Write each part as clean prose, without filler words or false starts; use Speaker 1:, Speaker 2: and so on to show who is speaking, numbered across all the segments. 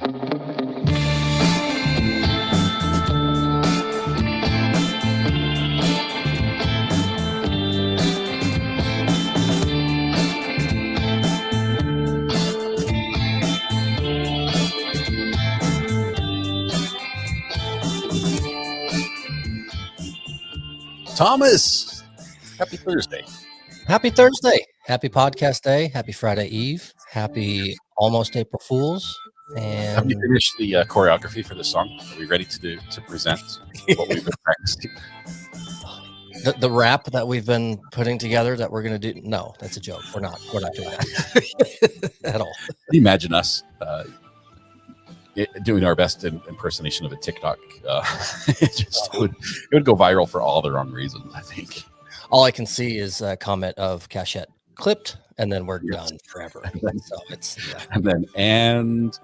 Speaker 1: Thomas, happy Thursday.
Speaker 2: Happy Thursday. Happy podcast day. Happy Friday Eve. Happy almost April Fools. And
Speaker 1: have you finished the choreography for this song? Are we ready to present what we've been practicing?
Speaker 2: The rap that we've been putting together that we're going to do? No, that's a joke. We're not doing that at all.
Speaker 1: Can you imagine us doing our best impersonation of a TikTok? It would go viral for all the wrong reasons, I think.
Speaker 2: All I can see is a comment of Cachette clipped, and then we're done forever. So it's
Speaker 1: and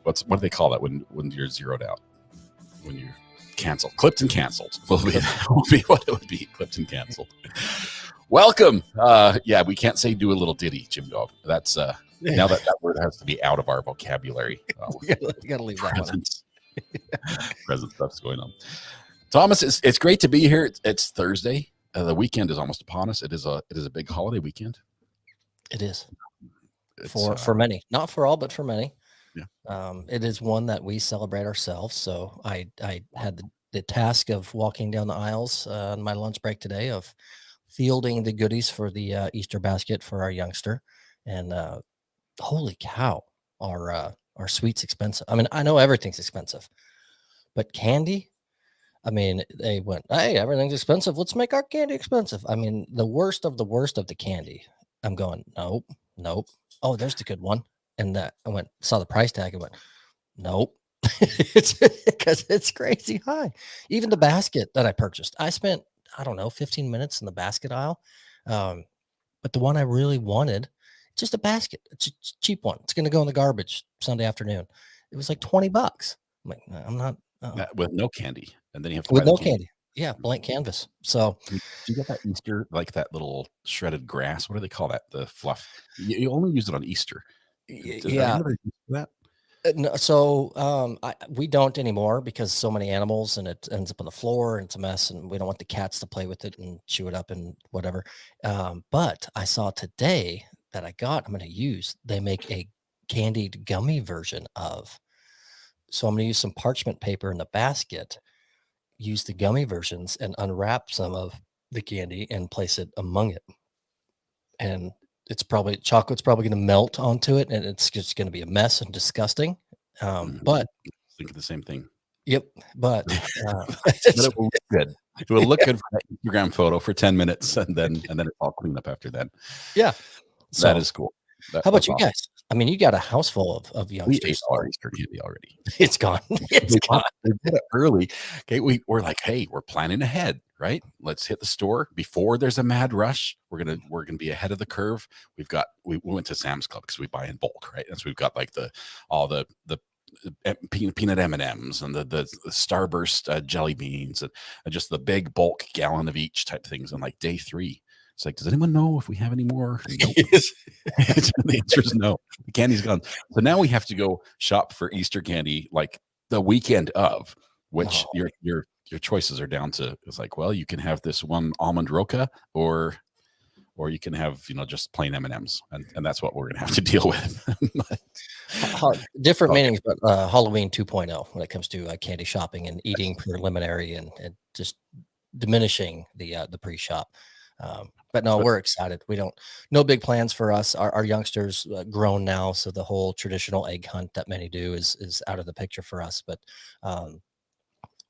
Speaker 1: what do they call that when you're zeroed out? When you're canceled, clipped and canceled will be what it would be. Clipped and canceled. Welcome. We can't say do a little ditty, Jim Dog. That's now that word has to be out of our vocabulary.
Speaker 2: You gotta leave that one.
Speaker 1: Present stuff's going on. Thomas, it's great to be here. It's Thursday. The weekend is almost upon us. It is a big holiday weekend.
Speaker 2: It is for many, not for all, but for many.
Speaker 1: Yeah.
Speaker 2: It is one that we celebrate ourselves. So I had the task of walking down the aisles on my lunch break today of fielding the goodies for the Easter basket for our youngster. And holy cow, our sweets expensive. I mean, I know everything's expensive, but candy. I mean, they went, hey, everything's expensive. Let's make our candy expensive. I mean, the worst of the candy. I'm going, nope. Oh, there's the good one. And I saw the price tag and went, nope. It's because it's crazy high. Even the basket that I purchased, I spent, 15 minutes in the basket aisle. But the one I really wanted, just a basket. It's a cheap one. It's going to go in the garbage Sunday afternoon. It was like $20. I'm like, I'm not.
Speaker 1: With no candy. And then you have to
Speaker 2: with no candy. Yeah, blank canvas. So
Speaker 1: do you get that Easter, like that little shredded grass? What do they call that? The fluff. You only use it on Easter.
Speaker 2: Yeah.
Speaker 1: That?
Speaker 2: No, so we don't anymore because so many animals and it ends up on the floor and it's a mess and we don't want the cats to play with it and chew it up and whatever. But I saw today that I'm going to use. They make a candied gummy version of. So I'm going to use some parchment paper in the basket, use the gummy versions and unwrap some of the candy and place it among it. And chocolate's probably going to melt onto it and it's just going to be a mess and disgusting. But
Speaker 1: thinking the same thing.
Speaker 2: Yep. But
Speaker 1: it will look good. It will look good for that Instagram photo for 10 minutes and then it's all cleaned up after that.
Speaker 2: Yeah.
Speaker 1: So, that is cool.
Speaker 2: How about you guys? I mean, you got a house full of youngsters.
Speaker 1: We ate our Easter candy already.
Speaker 2: It's gone. It's gone.
Speaker 1: We did it early. Okay, we're like, hey, we're planning ahead, right? Let's hit the store before there's a mad rush. We're gonna be ahead of the curve. We went to Sam's Club because we buy in bulk, right? And so we've got like all the peanut M&Ms and the Starburst jelly beans and just the big bulk gallon of each type things. And like day 3. It's like, does anyone know if we have any more? Nope. The answer is no. The candy's gone. So now we have to go shop for Easter candy like the weekend of, which your choices are down to. It's like, well, you can have this one almond roca, or you can have just plain M&Ms, and that's what we're gonna have to deal with.
Speaker 2: Different meanings, but Halloween 2.0 when it comes to candy shopping and eating preliminary and just diminishing the pre-shop. But no, we're excited. No big plans for us. Our youngsters grown now. So the whole traditional egg hunt that many do is out of the picture for us, but,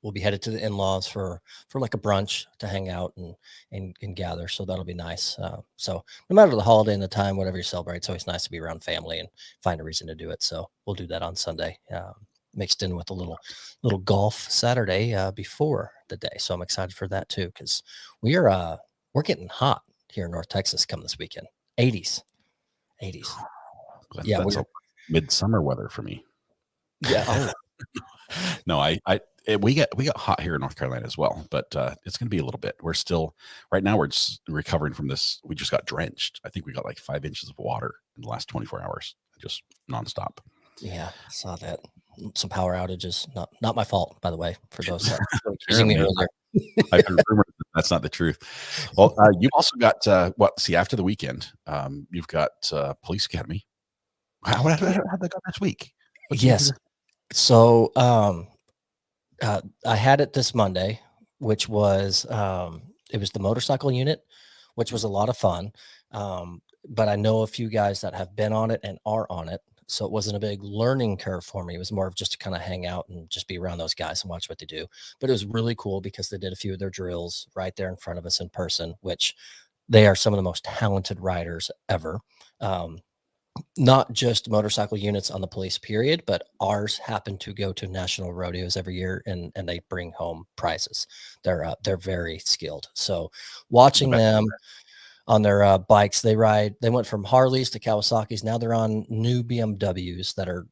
Speaker 2: we'll be headed to the in-laws for like a brunch to hang out and gather. So that'll be nice. So no matter the holiday and the time, whatever you celebrate, it's always nice to be around family and find a reason to do it. So we'll do that on Sunday, mixed in with a little golf Saturday, before the day. So I'm excited for that too. Cause we're getting hot here in North Texas come this weekend. 80s.
Speaker 1: Yeah, that's midsummer weather for me.
Speaker 2: Yeah. Oh.
Speaker 1: No, we got hot here in North Carolina as well, but it's going to be a little bit. We're still right now. We're just recovering from this. We just got drenched. I think we got like 5 inches of water in the last 24 hours, just nonstop.
Speaker 2: Yeah, saw that. Some power outages. Not my fault, by the way, for those that were accusing me
Speaker 1: Apparently,
Speaker 2: earlier.
Speaker 1: I've heard rumors that that's not the truth. Well, you've also got see after the weekend, you've got Police Academy. How'd that go this week? What'd you do
Speaker 2: Yes.
Speaker 1: this?
Speaker 2: So, I had it this Monday, which was it was the motorcycle unit, which was a lot of fun. But I know a few guys that have been on it and are on it, so it wasn't a big learning curve for me. It was more of just to kind of hang out and just be around those guys and watch what they do. But it was really cool because they did a few of their drills right there in front of us in person, which they are some of the most talented riders ever. Um, not just motorcycle units on the police period, but ours happen to go to national rodeos every year and they bring home prizes. They're very skilled. So
Speaker 1: The
Speaker 2: watching
Speaker 1: best.
Speaker 2: them on their bikes, they went from Harleys to Kawasaki's. Now they're on new BMWs that are,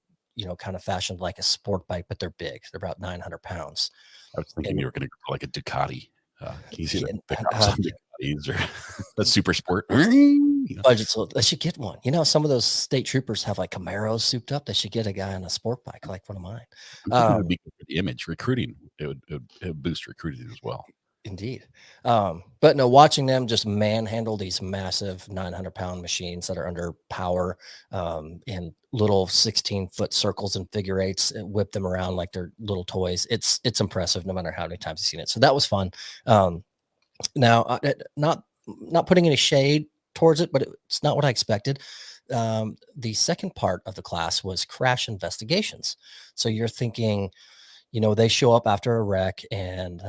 Speaker 2: kind of fashioned like a sport bike, but they're big. They're about 900 pounds.
Speaker 1: I was thinking
Speaker 2: And
Speaker 1: you were going to go for like a Ducati. You see
Speaker 2: yeah,
Speaker 1: the cops
Speaker 2: uh,
Speaker 1: on Ducatis or a super sport. You know,
Speaker 2: budget, so they should get one. Some of those state troopers have like Camaros souped up. They should get a guy on a sport bike like one of mine.
Speaker 1: I'm thinking it would be good for the image, recruiting. It would boost recruiting as well.
Speaker 2: Indeed. But no, watching them just manhandle these massive 900-pound machines that are under power in little 16-foot circles and figure eights and whip them around like they're little toys. It's impressive no matter how many times you've seen it. So that was fun. Now, not putting any shade towards it, but it's not what I expected. The second part of the class was crash investigations. So you're thinking, they show up after a wreck and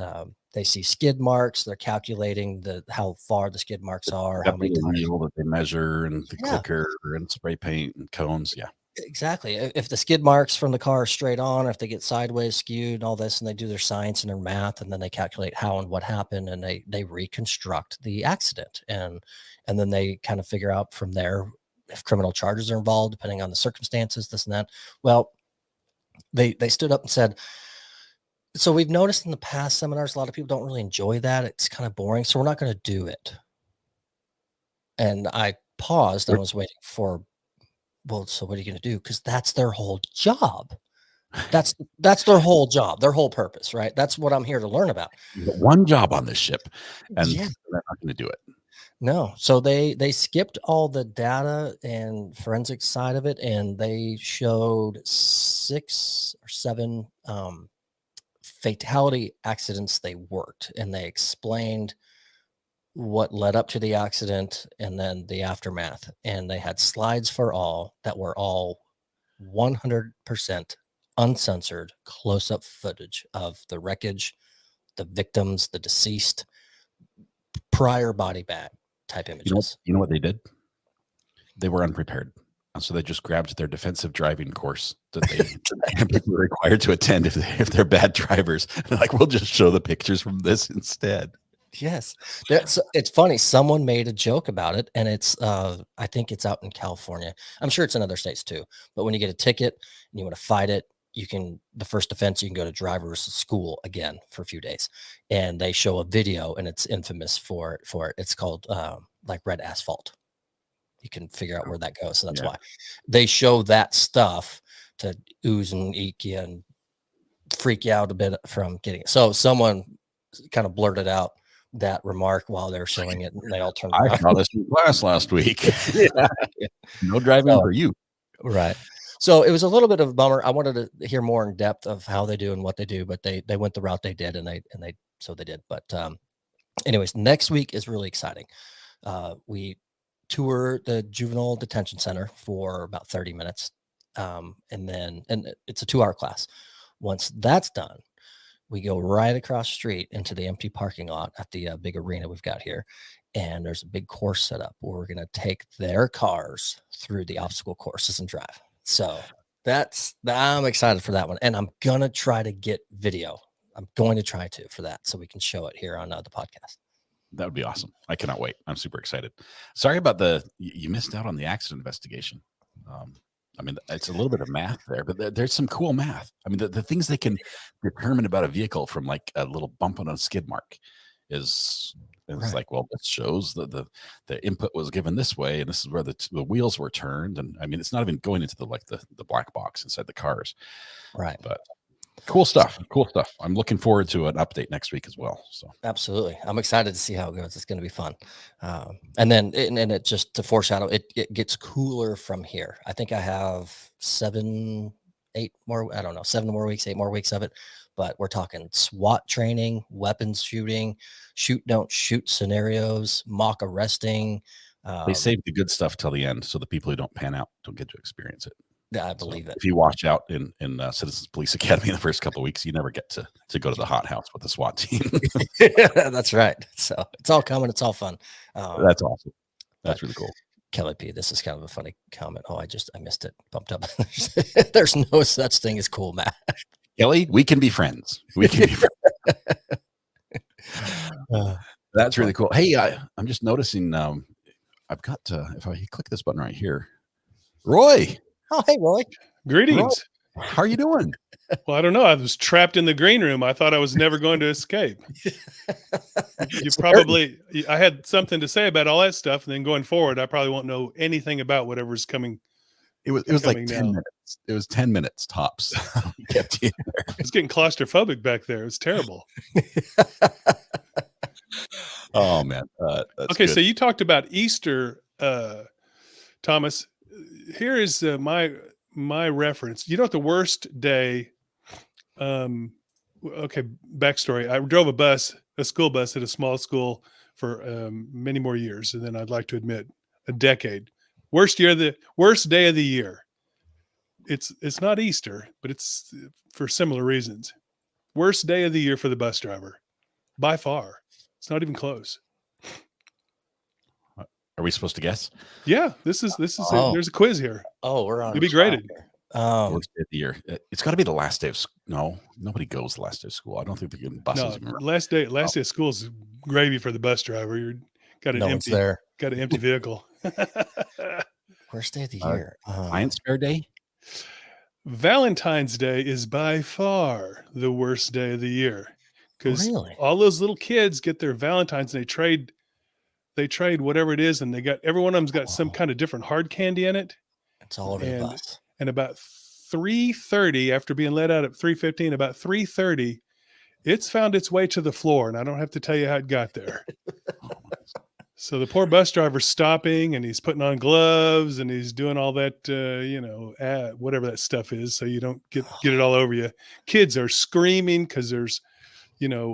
Speaker 2: they see skid marks. They're calculating how far the skid marks are, how
Speaker 1: Depth of
Speaker 2: many
Speaker 1: the
Speaker 2: tires.
Speaker 1: wheel that they measure and the
Speaker 2: Yeah,
Speaker 1: clicker and spray paint and cones. Yeah.
Speaker 2: exactly. If the skid marks from the car are straight on, if they get sideways skewed and all this, and they do their science and their math, and then they calculate how and what happened, and they reconstruct the accident, and then they kind of figure out from there if criminal charges are involved, depending on the circumstances, this and that. Well, they stood up and said, so we've noticed in the past seminars, a lot of people don't really enjoy that. It's kind of boring. So we're not going to do it. And I paused. I was waiting for, well, so what are you going to do? Because that's their whole job. That's their whole job, their whole purpose, right? That's what I'm here to learn about.
Speaker 1: You got one job on this ship, and
Speaker 2: Yeah.
Speaker 1: they're not going to do it.
Speaker 2: No. So they skipped all the data and forensic side of it, and they showed 6 or 7 fatality accidents they worked, and they explained what led up to the accident and then the aftermath. And they had slides for all that were all 100% uncensored close up footage of the wreckage, the victims, the deceased, prior body bag type images.
Speaker 1: You know what they did? They were unprepared. And so they just grabbed their defensive driving course that they were required to attend if they're bad drivers. They're like, we'll just show the pictures from this instead.
Speaker 2: Yes. It's funny. Someone made a joke about it, and it's I think it's out in California. I'm sure it's in other states too. But when you get a ticket and you want to fight it, the first offense, you can go to driver's school again for a few days. And they show a video, and it's infamous for it. It's called like red asphalt. You can figure out where that goes. So that's why they show that stuff to ooze and eek you and freak you out a bit from getting it. So someone kind of blurted out that remark while they're showing it, and they all turned
Speaker 1: I
Speaker 2: around.
Speaker 1: saw this in class last week. No driving
Speaker 2: So,
Speaker 1: for you.
Speaker 2: right. So it was a little bit of a bummer. I wanted to hear more in depth of how they do and what they do, but they went the route they did, and they so they did. But anyways, next week is really exciting. We tour the juvenile detention center for about 30 minutes. And it's a 2-hour class. Once that's done, we go right across the street into the empty parking lot at the big arena we've got here. And there's a big course set up where we're going to take their cars through the obstacle courses and drive. So I'm excited for that one. And I'm going to try to get video. I'm going to try to for that so we can show it here on the podcast.
Speaker 1: That would be awesome. I cannot wait. I'm super excited. Sorry about you missed out on the accident investigation. I mean, it's a little bit of math there, but there's some cool math. I mean, the things they can determine about a vehicle from like a little bump on a skid mark is. And it's
Speaker 2: Right.
Speaker 1: like, well, this shows that the input was given this way, and this is where the wheels were turned. And I mean, it's not even going into the black box inside the cars.
Speaker 2: Right.
Speaker 1: But cool stuff. Cool stuff. I'm looking forward to an update next week as well. So
Speaker 2: Absolutely. I'm excited to see how it goes. It's going to be fun. And then, and it just to foreshadow, it gets cooler from here. I think I have 7 more, I don't know, 7 more weeks, 8 more weeks of it. But we're talking SWAT training, weapons shooting, shoot, don't shoot scenarios, mock arresting.
Speaker 1: they save the good stuff till the end, so the people who don't pan out don't get to experience it.
Speaker 2: I
Speaker 1: So
Speaker 2: believe it.
Speaker 1: if you watch out in Citizens Police Academy in the first couple of weeks, you never get to go to the hot house with the SWAT team.
Speaker 2: That's right. So it's all coming. It's all fun.
Speaker 1: That's awesome. That's really cool.
Speaker 2: Kelly P, this is kind of a funny comment. Oh, I missed it. Bumped up. There's no such thing as cool, Matt.
Speaker 1: Kelly, we can be friends. We can be friends. That's really cool. Hey, I'm just noticing. I've got if I click this button right here, Roy.
Speaker 2: Oh, hey, Roy.
Speaker 3: Greetings.
Speaker 1: Roy, how are you doing?
Speaker 3: Well, I don't know. I was trapped in the green room. I thought I was never going to escape. I had something to say about all that stuff, and then going forward, I probably won't know anything about whatever's coming.
Speaker 1: It was like 10
Speaker 3: now.
Speaker 1: minutes. It was 10 minutes tops. Kept you there.
Speaker 3: I was getting claustrophobic back there. It was terrible.
Speaker 1: Oh man. That's
Speaker 3: Okay,
Speaker 1: good.
Speaker 3: so you talked about Easter, Thomas. Here is my reference. You know what the worst day? Okay, backstory. I drove a school bus at a small school for many more years, and then I'd like to admit a decade. Worst day of the year. It's not Easter, but it's for similar reasons. Worst day of the year for the bus driver, by far. It's not even close.
Speaker 1: Are we supposed to guess?
Speaker 3: Yeah, this is.
Speaker 2: Oh.
Speaker 3: There's a quiz here.
Speaker 2: Oh, we're on.
Speaker 3: You'll be graded.
Speaker 1: Worst day of the year. It's got to be the last day of school. No, nobody goes the last day of school. I don't think they're getting buses.
Speaker 3: No, last day of school is gravy for the bus driver. You're got an empty vehicle.
Speaker 2: Worst day of the year.
Speaker 1: Science Fair Day.
Speaker 3: Valentine's Day is by far the worst day of the year because
Speaker 2: Really?
Speaker 3: all those little kids get their Valentines and they trade whatever it is, and every one of them's got some kind of different hard candy in it.
Speaker 2: It's all over the bus.
Speaker 3: And about 3:30, after being let out at 3:15, about 3:30, it's found its way to the floor, and I don't have to tell you how it got there. So the poor bus driver's stopping, and he's putting on gloves, and he's doing all that, whatever that stuff is, so you don't get it all over you. Kids are screaming because there's,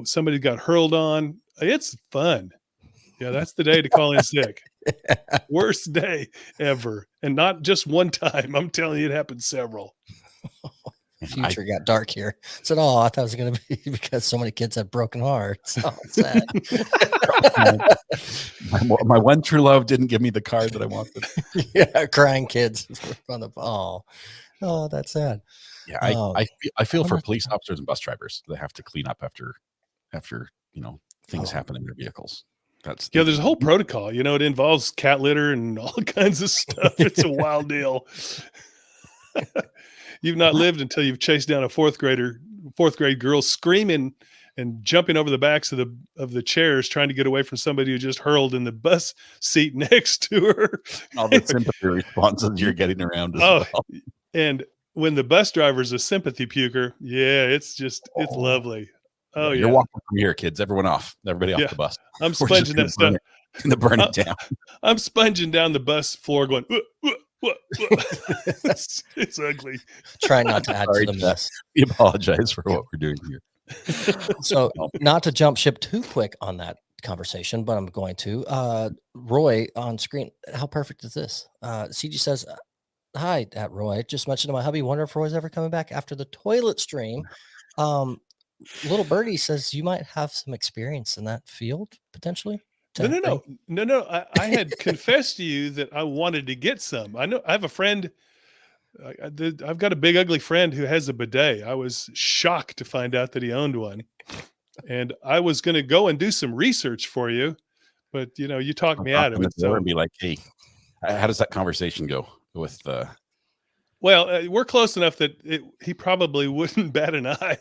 Speaker 3: somebody got hurled on. It's fun. Yeah, that's the day to call in sick. Worst day ever. And not just one time. I'm telling you, it happened several.
Speaker 2: Future got dark here. Said, "Oh, I thought it was going to be because so many kids had broken hearts." Oh, sad.
Speaker 1: my one true love didn't give me the card that I wanted.
Speaker 2: Yeah, crying kids on the ball. Oh, that's sad.
Speaker 1: Yeah, I feel for police officers and bus drivers. They have to clean up after things happen in their vehicles.
Speaker 3: There's a whole protocol. It involves cat litter and all kinds of stuff. It's a wild deal. You've not lived until you've chased down a fourth grade girl screaming and jumping over the backs of the chairs, trying to get away from somebody who just hurled in the bus seat next to her.
Speaker 1: All the sympathy responses you're getting around as well.
Speaker 3: And when the bus driver's a sympathy puker, it's lovely. Oh,
Speaker 1: You're walking from here, kids. Everybody off the bus.
Speaker 3: I'm sponging that stuff.
Speaker 1: To burn it down.
Speaker 3: I'm sponging down the bus floor going, it's ugly.
Speaker 2: Try not to add to the mess.
Speaker 1: We apologize for what we're doing here.
Speaker 2: So not to jump ship too quick on that conversation, but I'm going to. Roy on screen, how perfect is this? CG says, "Hi, at Roy. Just mentioned to my hubby, wonder if Roy's ever coming back after the toilet stream." Little Birdie says you might have some experience in that field potentially.
Speaker 3: No. I had confessed to you that I wanted to get some. I know I have a friend. I've got a big ugly friend who has a bidet. I was shocked to find out that he owned one, and I was going to go and do some research for you, but you talked me out of it. So
Speaker 1: and be like, "Hey, how does that conversation go with?"
Speaker 3: Well, we're close enough that he probably wouldn't bat an eye.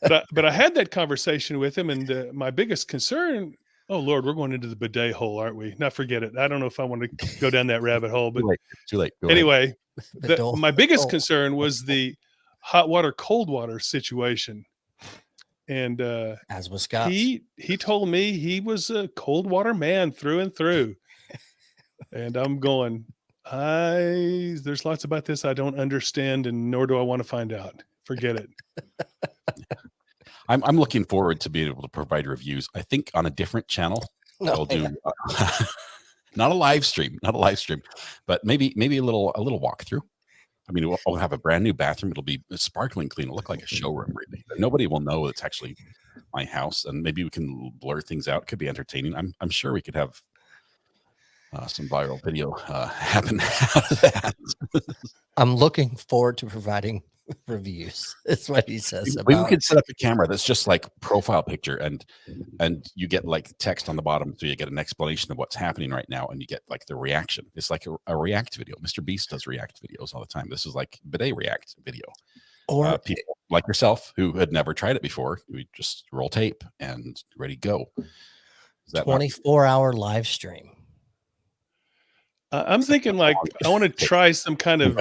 Speaker 3: But I had that conversation with him, and my biggest concern. Oh Lord, we're going into the bidet hole, aren't we? Now forget it. I don't know if I want to go down that rabbit hole, but
Speaker 1: Too late. Too late. Go ahead.
Speaker 3: anyway,
Speaker 2: The dole-
Speaker 3: my biggest
Speaker 2: dole.
Speaker 3: concern was the hot water, cold water situation. And
Speaker 2: As was Scott.
Speaker 3: he told me he was a cold water man through and through. And I'm going, there's lots about this I don't understand, and nor do I want to find out. Forget it.
Speaker 1: I'm looking forward to being able to provide reviews. I think on a different channel.
Speaker 2: No,
Speaker 1: We'll do not a live stream, but maybe a little walkthrough. I mean, we'll have a brand new bathroom. It'll be sparkling clean. It'll look like a showroom, really. Nobody will know it's actually my house, and maybe we can blur things out. It could be entertaining. I'm sure we could have some viral video happen out of that.
Speaker 2: I'm looking forward to providing reviews. That's what he says.
Speaker 1: We
Speaker 2: About
Speaker 1: could set up a camera that's just like profile picture, and you get like text on the bottom, so you get an explanation of what's happening right now, and you get like the reaction. It's like a react video. Mr. Beast does react videos all the time. This is like bidet react video.
Speaker 2: or
Speaker 1: People like yourself who had never tried it before, we just roll tape and ready to go. Is that not-
Speaker 2: 24-hour live stream.
Speaker 3: I'm thinking like I want to try some kind of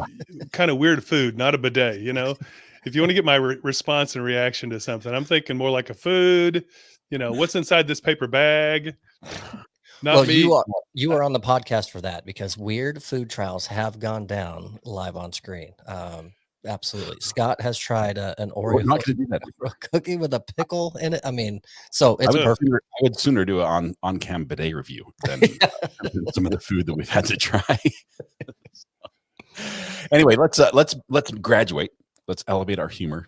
Speaker 3: weird food, not a bidet. You know, if you want to get my response and reaction to something, I'm thinking more like a food. You know, what's inside this paper bag? Not
Speaker 2: Well,
Speaker 3: me.
Speaker 2: you are on the podcast for that, because weird food trials have gone down live on screen. Absolutely. Scott has tried an
Speaker 1: We're
Speaker 2: Oreo
Speaker 1: not going to do that.
Speaker 2: cookie with a pickle in it. I mean, so
Speaker 1: I
Speaker 2: it's
Speaker 1: would,
Speaker 2: perfect.
Speaker 1: sooner, I would sooner do an on-cam bidet review than some of the food that we've had to try. Anyway, let's graduate. Let's elevate our humor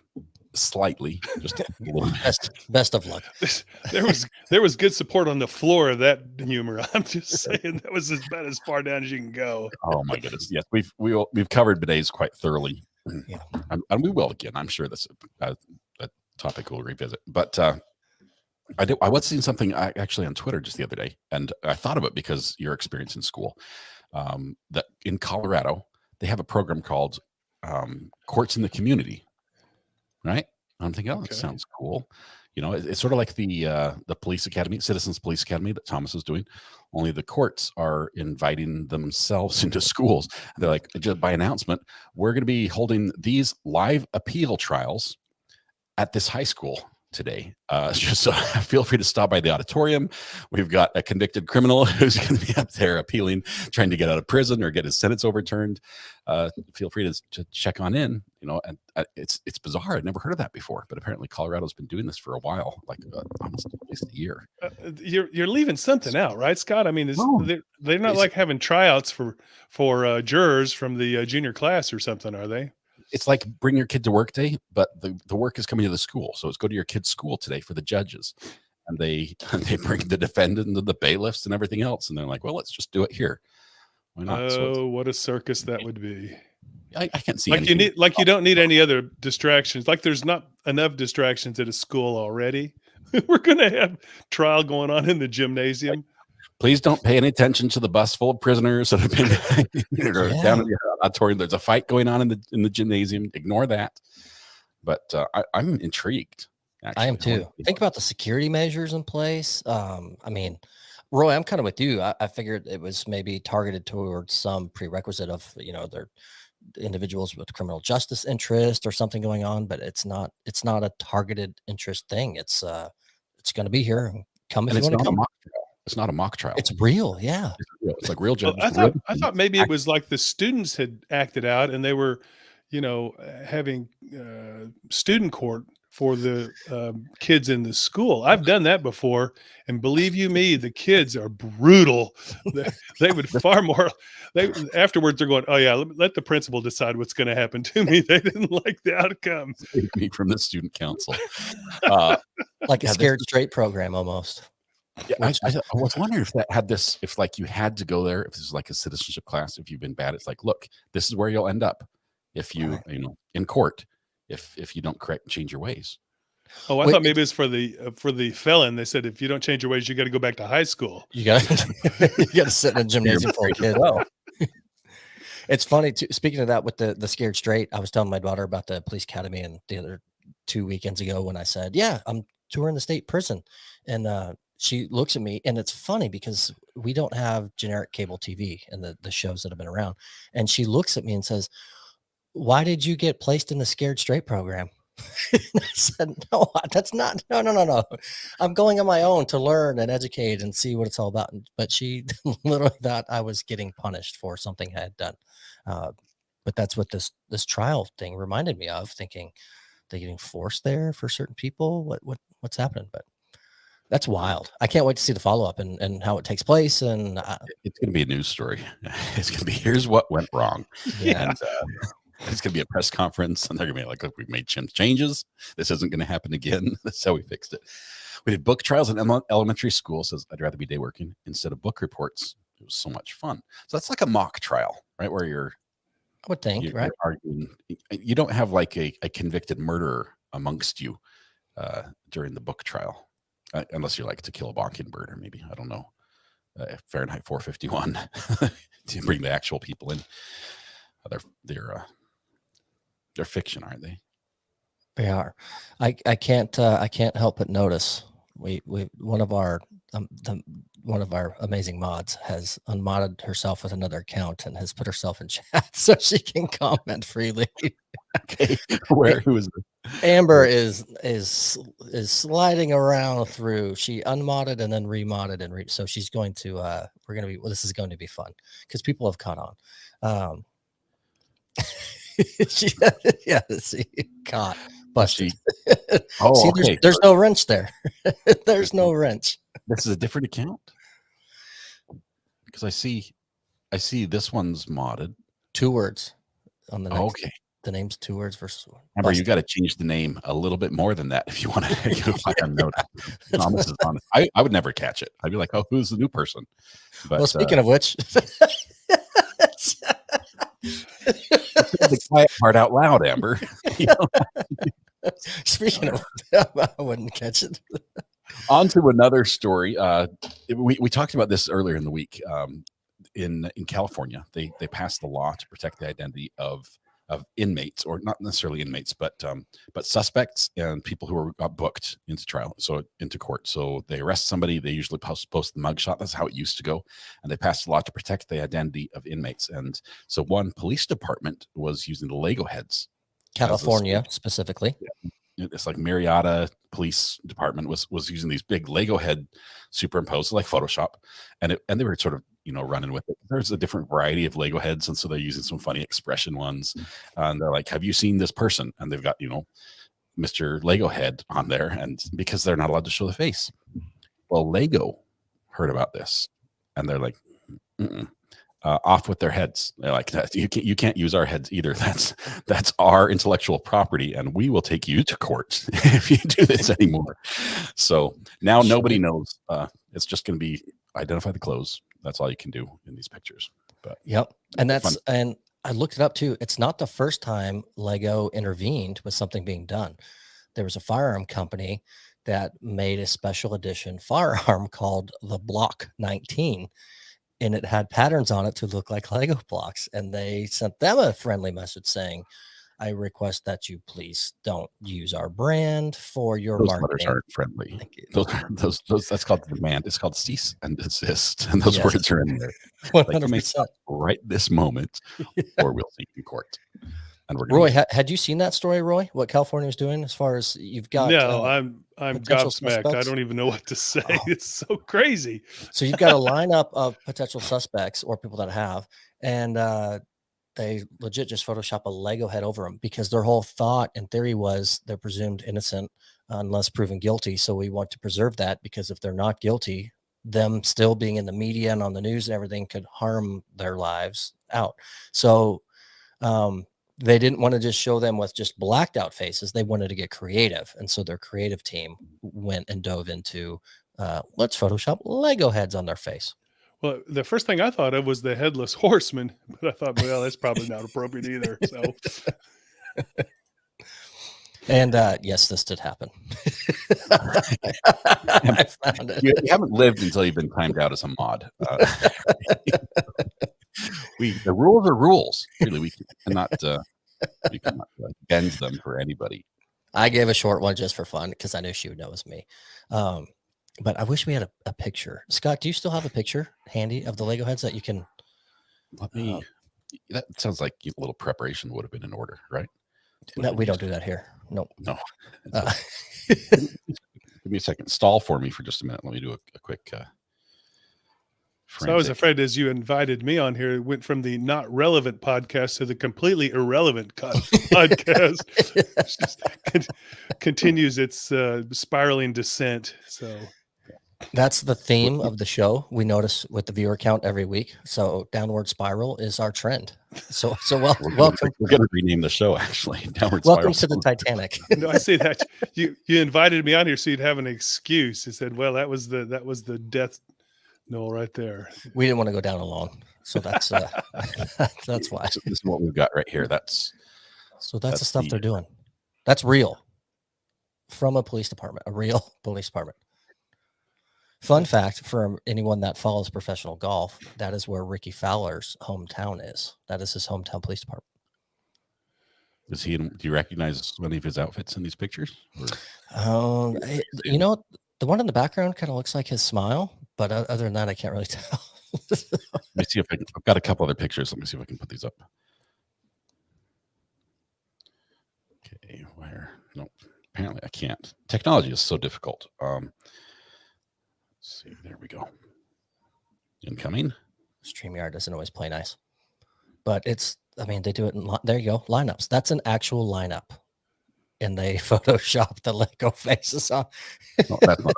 Speaker 1: slightly, just a little bit.
Speaker 2: Best of luck.
Speaker 3: There was good support on the floor of that humor. I'm just saying that was about as far down as you can go.
Speaker 1: Oh my goodness! Yes, we've covered bidets quite thoroughly,
Speaker 2: Yeah.
Speaker 1: and we will again. I'm sure that's a topic we'll revisit. But I was seeing something actually on Twitter just the other day, and I thought of it because your experience in school. That in Colorado they have a program called Courts in the Community. Right? I'm thinking, oh, that
Speaker 3: Okay.
Speaker 1: sounds cool. You know, it's sort of like the police academy, Citizens Police Academy that Thomas is doing. Only the courts are inviting themselves into schools. They're like, just by announcement, we're going to be holding these live appeal trials at this high school today. Just so feel free to stop by the auditorium. We've got a convicted criminal who's going to be up there appealing, trying to get out of prison or get his sentence overturned. Feel free to check on in. You know, and it's bizarre. I'd never heard of that before, but apparently Colorado's been doing this for a while, like almost at least a year.
Speaker 3: You're leaving something out, right, Scott? I mean,
Speaker 1: No.
Speaker 3: they're not like having tryouts for jurors from the junior class or something, are they?
Speaker 1: It's like bring your kid to work day, but the work is coming to the school. So it's go to your kid's school today for the judges. And they bring the defendant and the bailiffs and everything else. And they're like, well, let's just do it here. Why not?
Speaker 3: Oh, what a circus that would be.
Speaker 1: I can't see
Speaker 3: Like
Speaker 1: anything.
Speaker 3: you don't need any other distractions. Like there's not enough distractions at a school already. We're gonna have trial going on in the gymnasium.
Speaker 1: Please don't pay any attention to the bus full of prisoners that have been down in the auditorium. There's a fight going on in the gymnasium. Ignore that. But I'm intrigued. Actually.
Speaker 2: I am too. Think about the security measures in place. I mean, Roy, I'm kind of with you. I figured it was maybe targeted towards some prerequisite of, you know, their individuals with criminal justice interest or something going on, but it's not a targeted interest thing. It's going to be here. Come if you want to come.
Speaker 1: It's not a mock trial.
Speaker 2: It's real. Yeah.
Speaker 1: It's real. It's like real
Speaker 3: Well,
Speaker 1: judges.
Speaker 3: I thought maybe it was like the students had acted out and they were, you know, having student court for the kids in the school. I've done that before, and believe you me, the kids are brutal. They would far more. Afterwards they're going, oh yeah, let the principal decide what's going to happen to me. They didn't like the outcome.
Speaker 1: Save me from the student council.
Speaker 2: Like a scared straight program almost.
Speaker 1: Yeah, I was wondering if that had this, if like you had to go there, if this is like a citizenship class, if you've been bad, it's like, look, this is where you'll end up if you, you know, in court, if you don't correct and change your ways.
Speaker 3: Oh, I thought maybe it's for the felon. They said if you don't change your ways, you got to go back to high school.
Speaker 2: You got to sit in a gymnasium for a kid. It's funny too. Speaking of that, with the scared straight, I was telling my daughter about the police academy, and the other 2 weekends ago when I said, "Yeah, I'm touring the state prison," and she looks at me, and it's funny because we don't have generic cable TV and the shows that have been around, and she looks at me and says, "Why did you get placed in the scared straight program?" And I said, "No, that's not. No, no, no, no. I'm going on my own to learn and educate and see what it's all about." But she literally thought I was getting punished for something I had done. Uh, but that's what this trial thing reminded me of. Thinking they getting forced there for certain people. What's happening? But that's wild. I can't wait to see the follow up and how it takes place. And
Speaker 1: It's going to be a news story. It's going to be, here's what went wrong.
Speaker 2: yeah,
Speaker 1: And it's going to be a press conference, and they're going to be like, look, we've made changes. This isn't going to happen again. That's how we fixed it. We did book trials in elementary school. Says I'd rather be day working instead of book reports. It was so much fun. So that's like a mock trial, right? Where
Speaker 2: I would think, right?
Speaker 1: you're arguing. You don't have like a convicted murderer amongst you during the book trial, unless you like To Kill a Mockingbird, or maybe, I don't know, Fahrenheit 451 to bring the actual people in. They're fiction, aren't they?
Speaker 2: They are. I can't help but notice we one of our amazing mods has unmodded herself with another account and has put herself in chat so she can comment freely.
Speaker 1: Okay, who is it?
Speaker 2: Amber is sliding around through. She unmodded and then remodded so she's going to this is going to be fun because people have caught on. See, caught, busted.
Speaker 1: Oh,
Speaker 2: see,
Speaker 1: okay.
Speaker 2: There's no wrench there. There's no wrench.
Speaker 1: This is a different account because I see this one's modded.
Speaker 2: 2 words on the next.
Speaker 1: Okay,
Speaker 2: the name's 2 words versus one.
Speaker 1: Amber, you got to change the name a little bit more than that if you want to notice. Thomas is on. I would never catch it. I'd be like, oh, who's the new person? But
Speaker 2: well, speaking of which.
Speaker 1: The quiet part out loud, Amber.
Speaker 2: Speaking of, I wouldn't catch it.
Speaker 1: On to another story. We talked about this earlier in the week. In California, they passed the law to protect the identity of inmates, or not necessarily inmates, but suspects and people who got booked into trial, so into court. So they arrest somebody, they usually post the mugshot. That's how it used to go. And they passed a law to protect the identity of inmates. And so one police department was using the Lego heads.
Speaker 2: California specifically.
Speaker 1: Yeah. It's like Marietta Police Department was using these big Lego head superimposed like Photoshop, and they were sort of running with it. There's a different variety of Lego heads, and so they're using some funny expression ones. And they're like, "Have you seen this person?" And they've got Mr. Lego head on there, and because they're not allowed to show the face. Well, Lego heard about this, and they're like, off with their heads. They're like, you can't use our heads either. That's our intellectual property, and we will take you to court if you do this anymore. So now nobody knows. It's just going to be identify the clothes. That's all you can do in these pictures. But
Speaker 2: yep, and I looked it up too. It's not the first time Lego intervened with something being done. There was a firearm company that made a special edition firearm called the Block 19. And it had patterns on it to look like Lego blocks. And they sent them a friendly message saying, I request that you please don't use our brand for your marketing.
Speaker 1: Those letters aren't friendly. Those that's called demand. It's called cease and desist. And those words are in there.
Speaker 2: 100%.
Speaker 1: Like, right this moment, or we'll see you in court. And we're
Speaker 2: Roy, had you seen that story, Roy? What California is doing as far as you've got?
Speaker 3: No, I'm gobsmacked. I don't even know what to say. Oh. It's so crazy.
Speaker 2: So you've got a lineup of potential suspects or people that have, and they legit just Photoshop a Lego head over them because their whole thought and theory was they're presumed innocent unless proven guilty. So we want to preserve that because if they're not guilty, them still being in the media and on the news and everything could harm their lives out. So they didn't want to just show them with just blacked out faces. They wanted to get creative. And so their creative team went and dove into let's Photoshop Lego heads on their face.
Speaker 3: Well, the first thing I thought of was the headless horseman, but I thought, well, that's probably not appropriate either. So,
Speaker 2: and yes, this did happen. I found it.
Speaker 1: You haven't lived until you've been timed out as a mod. The rules are rules. Really, we cannot bend them for anybody.
Speaker 2: I gave a short one just for fun because I knew she would know it was me. But I wish we had a picture. Scott, do you still have a picture handy of the Lego heads that you can?
Speaker 1: Let me. That sounds like a little preparation would have been in order, right?
Speaker 2: No, we don't do that here. Nope.
Speaker 1: No. Give me a second. Stall for me for just a minute. Let me do a quick.
Speaker 3: So I was afraid as you invited me on here, it went from the not relevant podcast to the completely irrelevant podcast. It just continues its spiraling descent. So
Speaker 2: that's the theme of the show. We notice with the viewer count every week. So downward spiral is our trend. So welcome.
Speaker 1: We're going to rename the show actually. Downward
Speaker 2: welcome
Speaker 1: spiral.
Speaker 2: to the Titanic.
Speaker 3: No, I see that you invited me on here so you'd have an excuse. You said, well, that was the death. No, right there.
Speaker 2: We didn't want to go down alone, so that's that's why.
Speaker 1: This is what we've got right here. That's
Speaker 2: the stuff they're doing. That's real from a police department, a real police department. Fun fact for anyone that follows professional golf: that is where Ricky Fowler's hometown is. That is his hometown police department.
Speaker 1: Do you recognize any of his outfits in these pictures?
Speaker 2: You know, the one in the background kind of looks like his smile. But other than that, I can't really tell.
Speaker 1: Let me see if I've got a couple other pictures. Let me see if I can put these up. Okay, where? Nope. Apparently I can't. Technology is so difficult. Let's see. There we go. Incoming.
Speaker 2: StreamYard doesn't always play nice. But they do it in, there you go, lineups. That's an actual lineup. And they Photoshop the Lego faces on.
Speaker 1: No, that's not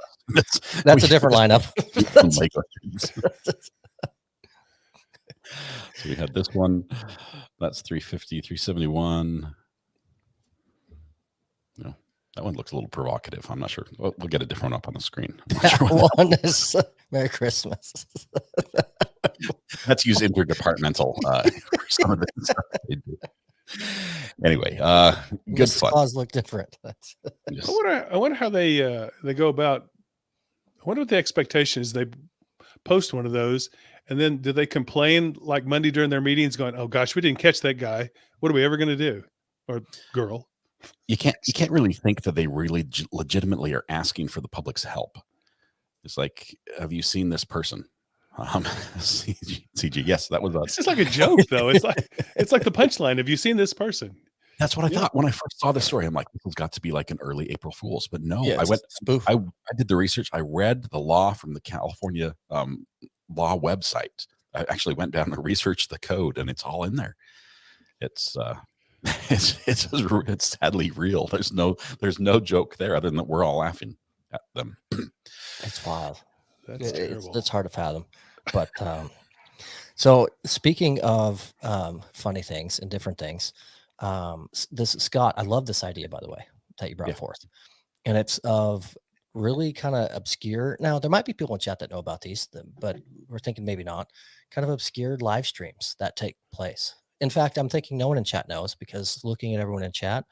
Speaker 2: that's a different lineup.
Speaker 1: So we had this one. That's 350, 371. No, that one looks a little provocative. I'm not sure. We'll get a different one up on the screen.
Speaker 2: One is Merry Christmas.
Speaker 1: Let's use interdepartmental for some of the stuff they do. Anyway, good fun.
Speaker 2: Claws look different.
Speaker 3: I wonder how they go about. I wonder what the expectation is. They post one of those, and then do they complain like Monday during their meetings, going, "Oh gosh, we didn't catch that guy. What are we ever going to do?" Or girl.
Speaker 1: You can't really think that they really legitimately are asking for the public's help. It's like, have you seen this person? CG, yes, that was us.
Speaker 3: It's just like a joke, though. It's like the punchline. Have you seen this person?
Speaker 1: That's what I thought when I first saw the story. I'm like, this has got to be like an early April Fool's, but no.
Speaker 2: Yeah,
Speaker 1: I did the research. I read the law from the California law website. I actually went down and researched the code, and it's all in there. It's sadly real. There's no joke there, other than that we're all laughing at them.
Speaker 2: It's wild.
Speaker 3: That's terrible.
Speaker 2: It's hard to fathom. But so speaking of funny things and different things, this Scott, I love this idea, by the way, that you brought forth, and it's of really kind of obscure. Now there might be people in chat that know about these, but we're thinking maybe not. Kind of obscure live streams that take place. In fact, I'm thinking no one in chat knows, because looking at everyone in chat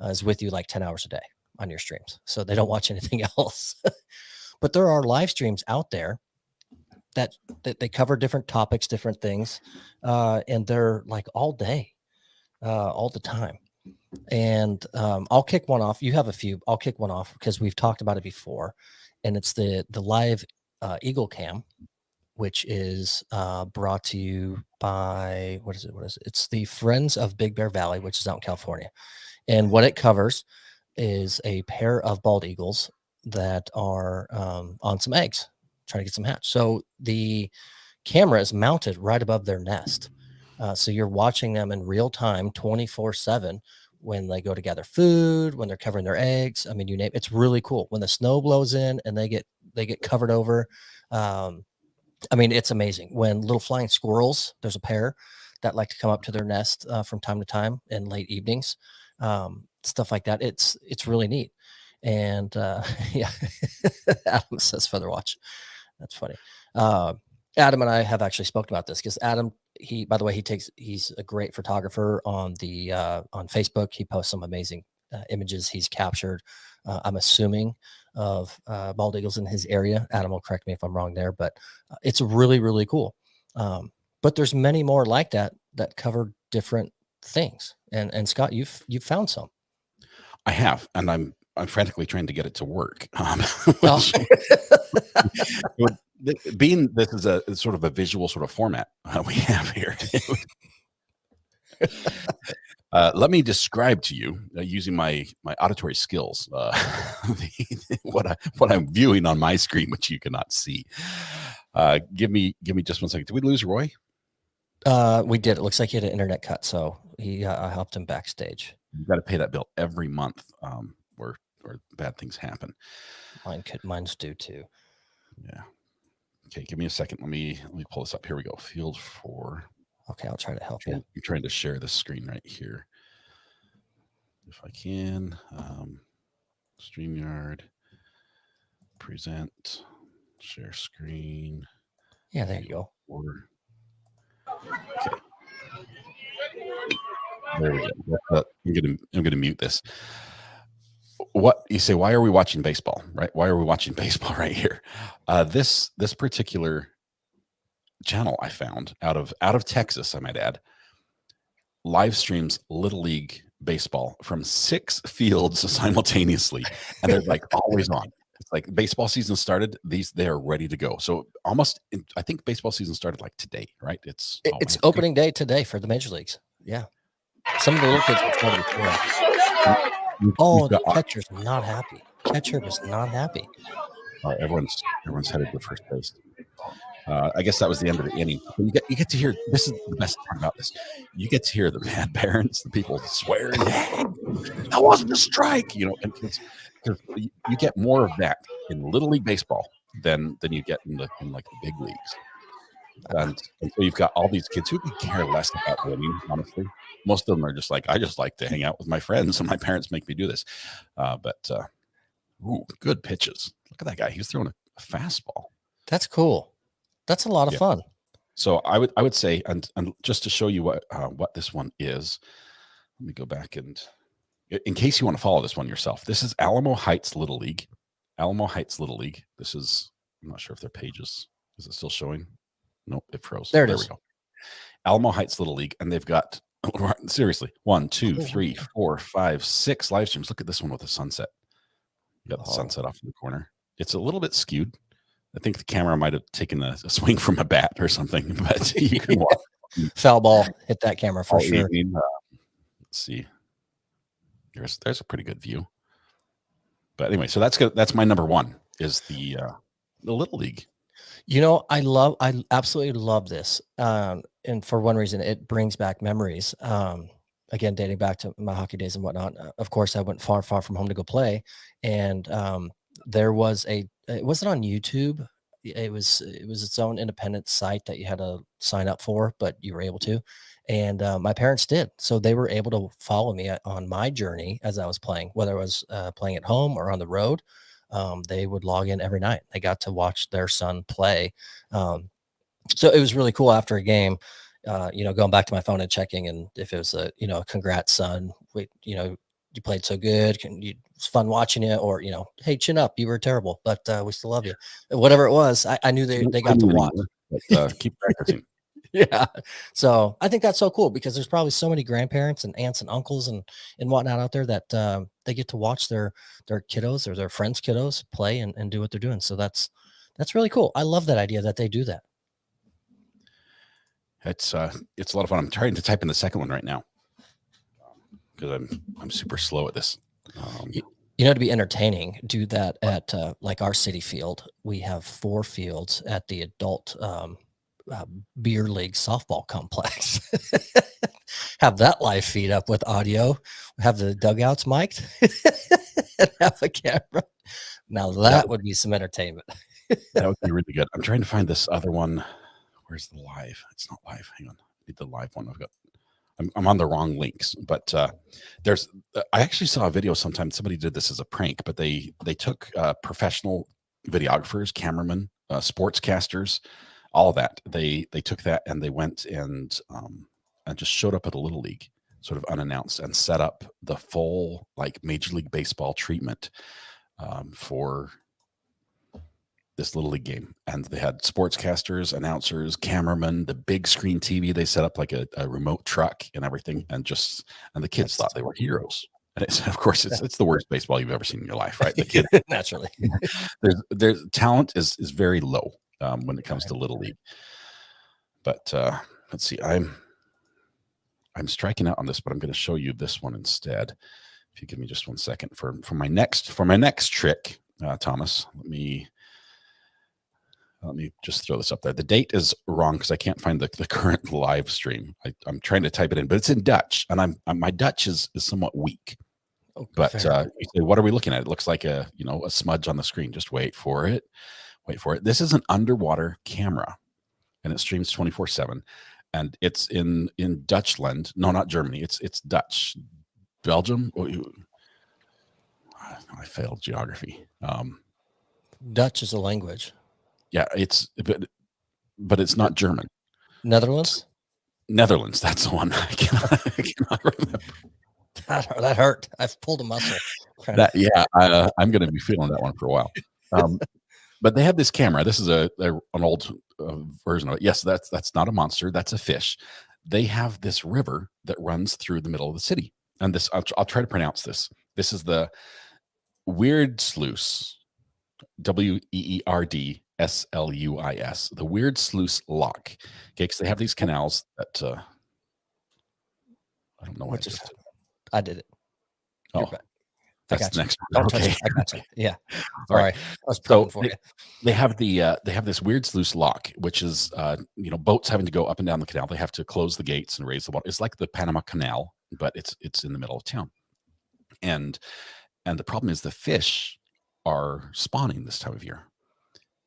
Speaker 2: is with you like 10 hours a day on your streams, so they don't watch anything else. But there are live streams out there that they cover different topics, different things, and they're like all day, all the time. And I'll kick one off. You have a few. I'll kick one off because we've talked about it before, and it's the live Eagle Cam, which is brought to you by what is it? It's the Friends of Big Bear Valley, which is out in California, and what it covers is a pair of bald eagles that are on some eggs, trying to get some hatch. So the camera is mounted right above their nest. So you're watching them in real time, 24/7, when they go to gather food, when they're covering their eggs. I mean, you name it. It's really cool. When the snow blows in and they get covered over. I mean, it's amazing. When little flying squirrels, there's a pair that like to come up to their nest from time to time in late evenings, stuff like that. It's really neat. And yeah, Adam says feather watch. That's funny. Adam and I have actually spoken about this because Adam, by the way, he's a great photographer on Facebook. He posts some amazing images he's captured. I'm assuming of bald eagles in his area. Adam will correct me if I'm wrong there, but it's really, really cool. but there's many more like that cover different things. And Scott, you've found some.
Speaker 1: I have, and I'm frantically trying to get it to work.
Speaker 2: Oh.
Speaker 1: Being this is a sort of a visual sort of format we have here. Let me describe to you using my auditory skills what I'm viewing on my screen, which you cannot see. Give me just 1 second. Did we lose Roy?
Speaker 2: We did. It looks like he had an internet cut, so I helped him backstage.
Speaker 1: You got to pay that bill every month, where bad things happen.
Speaker 2: Mine's due too.
Speaker 1: Yeah. Okay, give me a second. Let me pull this up. Here we go. Field 4.
Speaker 2: Okay, I'll try to help you.
Speaker 1: I'm trying to share the screen right here, if I can. StreamYard, present, share screen.
Speaker 2: Yeah, there you go.
Speaker 1: Okay. There we go. I'm gonna mute this. What you say? Why are we watching baseball? Right? Why are we watching baseball right here? This particular channel I found out of Texas, I might add, live streams Little League baseball from 6 fields simultaneously, and they're like always on. It's like baseball season started; they are ready to go. So almost, I think baseball season started like today, right? It's
Speaker 2: opening day today for the major leagues. Yeah, some of the little kids are starting to play. Oh, the catcher's not happy. Catcher was not happy.
Speaker 1: Everyone's headed to first base. I guess that was the end of the inning. You get to hear, this is the best part about this. You get to hear the mad parents, the people swearing, "Hey, that wasn't a strike," and because you get more of that in Little League baseball than you get in like the big leagues. And so you've got all these kids who could care less about winning, honestly. Most of them are just like, I just like to hang out with my friends, and my parents make me do this. Ooh, good pitches. Look at that guy. He's throwing a fastball.
Speaker 2: That's cool. That's a lot of fun.
Speaker 1: So I would say, and just to show you what this one is, let me go back and, in case you want to follow this one yourself, this is Alamo Heights Little League. Alamo Heights Little League. This is, I'm not sure if their page is it still showing? Nope, it froze.
Speaker 2: There we
Speaker 1: go. Alamo Heights Little League, and they've got, seriously, 1, 2, 3, 4, 5, 6 live streams. Look at this one with the sunset. You got the sunset off in the corner. It's a little bit skewed. I think the camera might have taken a swing from a bat or something, but you can watch.
Speaker 2: Foul ball hit that camera for sure.
Speaker 1: Let's see. There's a pretty good view. But anyway, so that's my number 1 is the Little League.
Speaker 2: I absolutely love this. And for one reason, it brings back memories. Again, dating back to my hockey days and whatnot. Of course, I went far, far from home to go play. And there was it wasn't on YouTube. It was its own independent site that you had to sign up for, but you were able to. And my parents did. So they were able to follow me on my journey as I was playing, whether I was playing at home or on the road. They would log in every night. They got to watch their son play. So it was really cool after a game, going back to my phone and checking. And if it was congrats, son, you played so good. It's fun watching you, or, hey, chin up, you were terrible, but we still love you. Whatever it was, I knew they got to watch.
Speaker 1: But, keep practicing.
Speaker 2: Yeah. So I think that's so cool, because there's probably so many grandparents and aunts and uncles and whatnot out there that they get to watch their kiddos or their friends' kiddos play and do what they're doing. So that's really cool. I love that idea that they do that.
Speaker 1: It's a lot of fun. I'm trying to type in the second one right now because I'm super slow at this.
Speaker 2: To be entertaining, do that at like our city field. We have 4 fields at the adult beer league softball complex. Have that live feed up with audio, have the dugouts mic'd, and have a camera. Now that would be some entertainment.
Speaker 1: That would be really good. I'm trying to find this other one. Where's the live? It's not live. Hang on. I need the live one. I'm on the wrong links, but I actually saw a video sometime. Somebody did this as a prank, but they took professional videographers, cameramen, sportscasters, all of that. They took that and they went and just showed up at a Little League, sort of unannounced, and set up the full like Major League Baseball treatment for this little league game, and they had sportscasters, announcers, cameramen, the big screen TV. They set up like a remote truck and everything, and the kids thought they were heroes. And of course, it's the worst baseball you've ever seen in your life, right? The kid
Speaker 2: naturally.
Speaker 1: there's talent is very low when it comes to little league. But let's see, I'm striking out on this, but I'm going to show you this one instead. If you give me just 1 second for my next trick, Thomas, let me just throw this up there. The date is wrong because I can't find the current live stream. I'm trying to type it in, but it's in Dutch, and my Dutch is somewhat weak.
Speaker 2: Oh,
Speaker 1: but you say, what are we looking at? It looks like a smudge on the screen. Just wait for it. This is an underwater camera, and it streams 24/7, and it's in Dutchland. No, not Germany. It's Dutch. Belgium. I failed geography.
Speaker 2: Dutch is a language.
Speaker 1: Yeah, but it's not German.
Speaker 2: Netherlands.
Speaker 1: That's the one. I cannot remember.
Speaker 2: That hurt. I've pulled a muscle.
Speaker 1: I'm going to be feeling that one for a while. But they have this camera. This is an old version of it. Yes, that's not a monster. That's a fish. They have this river that runs through the middle of the city. And this, I'll try to pronounce this. This is the Weird Sluice, Weerdsluis, the Weird Sluice Lock. Okay, because they have these canals that I don't know why.
Speaker 2: I did it.
Speaker 1: Oh, that's the next
Speaker 2: one.
Speaker 1: Don't
Speaker 2: touch it. I got you. Yeah.
Speaker 1: All right.
Speaker 2: I was prepping for you.
Speaker 1: They have this Weird Sluice Lock, which is boats having to go up and down the canal. They have to close the gates and raise the water. It's like the Panama Canal, but it's in the middle of town. And the problem is the fish are spawning this time of year.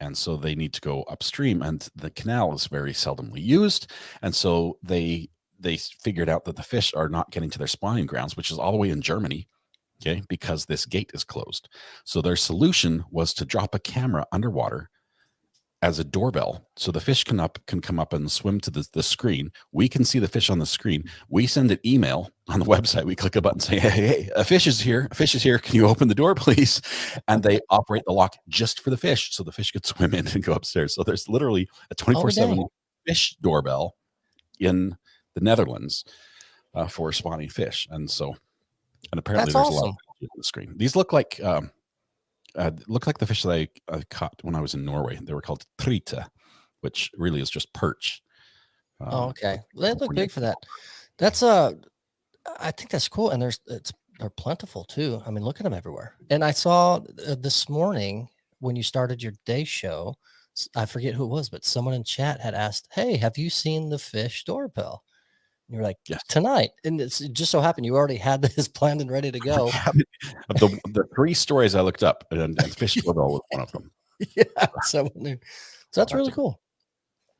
Speaker 1: And so they need to go upstream, and the canal is very seldomly used. And so they figured out that the fish are not getting to their spawning grounds, which is all the way in Germany, okay, because this gate is closed. So their solution was to drop a camera underwater as a doorbell, so the fish can come up and swim to the screen. We can see the fish on the screen. We send an email on the website. We click a button, say, hey, a fish is here. A fish is here. Can you open the door, please? And they operate the lock just for the fish, so the fish could swim in and go upstairs. So there's literally a 24/7 fish doorbell in the Netherlands for spawning fish. And apparently there's a lot of fish on the screen. These look like the fish that I caught when I was in Norway. They were called trite, which really is just perch.
Speaker 2: Okay. They look big for that. That's I think that's cool. And they're plentiful too. I mean, look at them everywhere. And I saw this morning when you started your day show, I forget who it was, but someone in chat had asked, hey, have you seen the fish doorbell? And you're like, yes, tonight. And it just so happened you already had this planned and ready to go.
Speaker 1: The 3 stories I looked up, and fish doorbell was one of them.
Speaker 2: Yeah, someone knew. So that's really cool.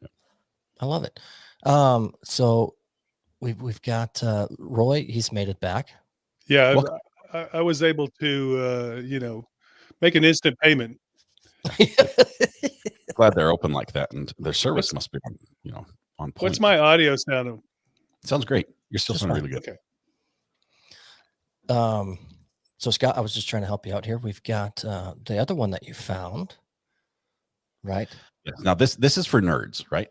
Speaker 2: Yeah. I love it. So we've got Roy. He's made it back.
Speaker 3: Yeah, I was able to make an instant payment.
Speaker 1: Glad they're open like that, and their service must be on point.
Speaker 3: What's my audio sound?
Speaker 1: Sounds great. You're still sounding really good.
Speaker 3: Okay.
Speaker 2: So Scott, I was just trying to help you out here. We've got the other one that you found, right?
Speaker 1: Yeah. Now this is for nerds, right?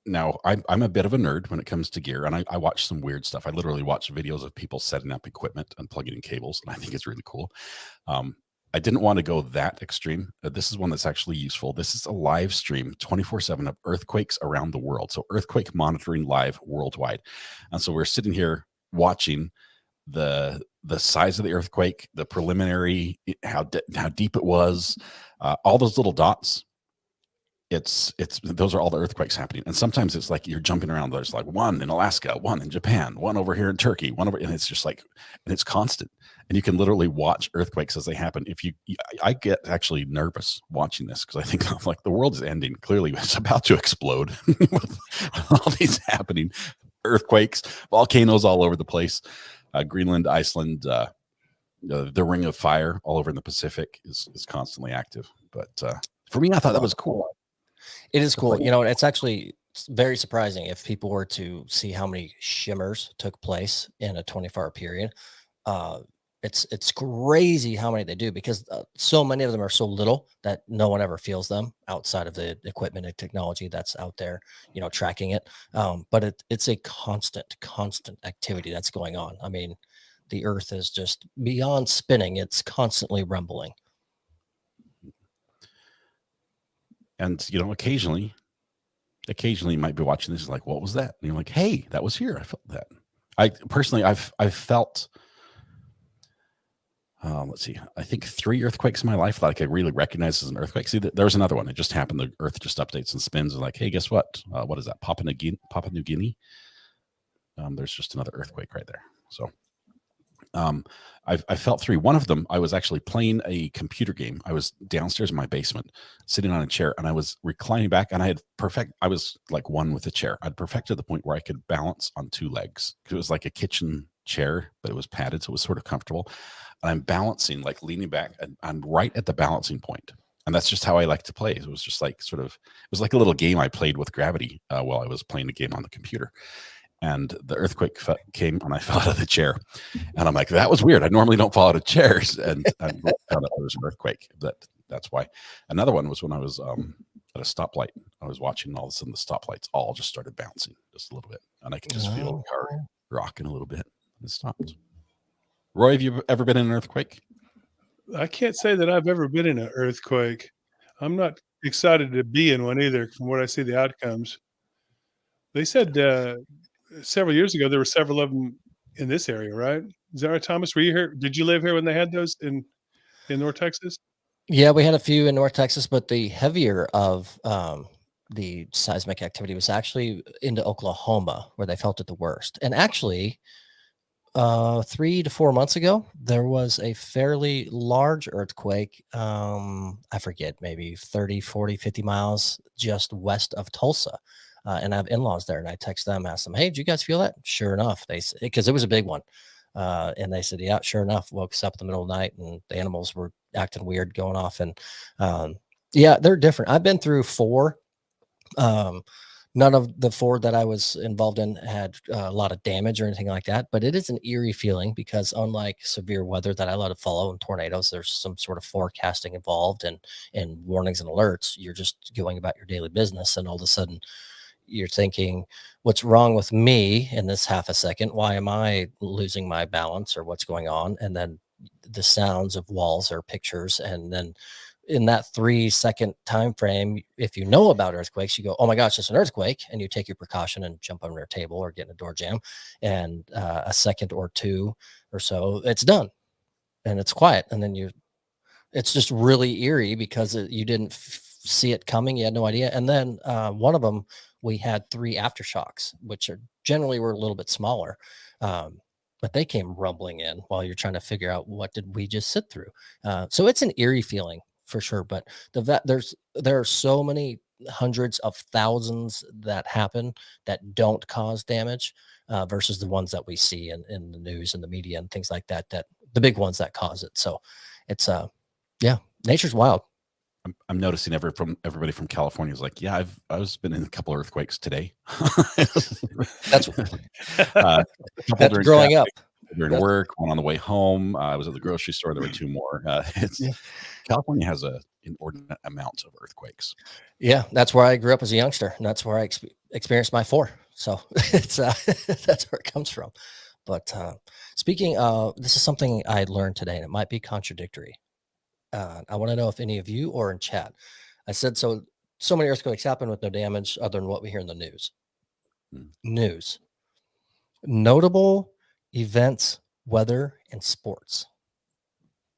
Speaker 1: Now I'm a bit of a nerd when it comes to gear, and I watch some weird stuff. I literally watch videos of people setting up equipment and plugging in cables, and I think it's really cool. I didn't want to go that extreme. This is one that's actually useful. This is a live stream 24/7 of earthquakes around the world. So earthquake monitoring live worldwide. And so we're sitting here watching the size of the earthquake, the preliminary, how deep it was, all those little dots. Those are all the earthquakes happening. And sometimes it's like you're jumping around. There's like one in Alaska, one in Japan, one over here in Turkey, and it's just like, and it's constant. And you can literally watch earthquakes as they happen. I get actually nervous watching this because I think like the world is ending. Clearly it's about to explode with all these happening. Earthquakes, volcanoes all over the place. Greenland, Iceland, the Ring of Fire all over in the Pacific is constantly active. But for me, I thought that was cool.
Speaker 2: It is cool. It's actually very surprising if people were to see how many shimmers took place in a 24-hour period. It's crazy how many they do, because so many of them are so little that no one ever feels them outside of the equipment and technology that's out there, tracking it. But it's a constant activity that's going on. I mean, the earth is just beyond spinning. It's constantly rumbling.
Speaker 1: And occasionally you might be watching this like, what was that? And you're like, hey, that was here. I felt that. I personally, I've felt, let's see, I think 3 earthquakes in my life that I could really recognize as an earthquake. See, there was another one. It just happened. The earth just updates and spins. And like, hey, guess what? What is that? Papua New Guinea. There's just another earthquake right there. So I felt 3. One of them, I was actually playing a computer game. I was downstairs in my basement, sitting on a chair, and I was reclining back, and I was like one with the chair. I'd perfected the point where I could balance on 2 legs. It was like a kitchen chair, but it was padded, so it was sort of comfortable. And I'm balancing, like leaning back, and I'm right at the balancing point. And that's just how I like to play. It was just like it was like a little game I played with gravity while I was playing the game on the computer. And the earthquake came, and I fell out of the chair. And I'm like, that was weird. I normally don't fall out of chairs. And I found out it was an earthquake. That's why. Another one was when I was at a stoplight. I was watching, and all of a sudden the stoplights all just started bouncing just a little bit. And I could just feel the car rocking a little bit. And it stopped. Roy, have you ever been in an earthquake?
Speaker 3: I can't say that I've ever been in an earthquake. I'm not excited to be in one either, from what I see the outcomes. They said several years ago there were several of them in this area, right? Is that right, Thomas? Were you here? Did you live here when they had those in North Texas?
Speaker 2: Yeah, we had a few in North Texas, but the heavier of the seismic activity was actually into Oklahoma, where they felt it the worst. And actually, 3 to 4 months ago, there was a fairly large earthquake. I forget, maybe 30, 40, 50 miles just west of Tulsa. And I have in-laws there, and I text them, asked them, hey, did you guys feel that? Sure enough, they said, because it was a big one. And they said, yeah, sure enough, woke us up in the middle of the night, and the animals were acting weird, going off. And yeah, they're different. I've been through 4. None of the 4 that I was involved in had a lot of damage or anything like that, but it is an eerie feeling, because unlike severe weather that I let it follow and tornadoes, there's some sort of forecasting involved and warnings and alerts. You're just going about your daily business, and all of a sudden you're thinking, what's wrong with me in this half a second? Why am I losing my balance, or what's going on? And then the sounds of walls or pictures, and then in that 3-second time frame, if you know about earthquakes, you go, oh my gosh, it's an earthquake, and you take your precaution and jump under a table or get in a door jam, and a second or 2 or so, it's done and it's quiet. And then it's just really eerie, because you didn't see it coming. You had no idea. And then one of them, we had 3 aftershocks, which were a little bit smaller. But they came rumbling in while you're trying to figure out, what did we just sit through? So it's an eerie feeling for sure. But there are so many hundreds of thousands that happen that don't cause damage versus the ones that we see in the news and the media and things like that, the big ones that cause it. So it's yeah, nature's wild.
Speaker 1: I'm noticing everybody from California is like, yeah, I've been in a couple of earthquakes today.
Speaker 2: That's growing up.
Speaker 1: During work, one on the way home. I was at the grocery store. There were 2 more. California has an inordinate amount of earthquakes.
Speaker 2: Yeah, that's where I grew up as a youngster, and that's where I experienced my 4. So it's that's where it comes from. But speaking of, this is something I learned today, and it might be contradictory. I want to know if any of you or in chat. I said so many earthquakes happen with no damage other than what we hear in the news. News. Notable events, weather, and sports.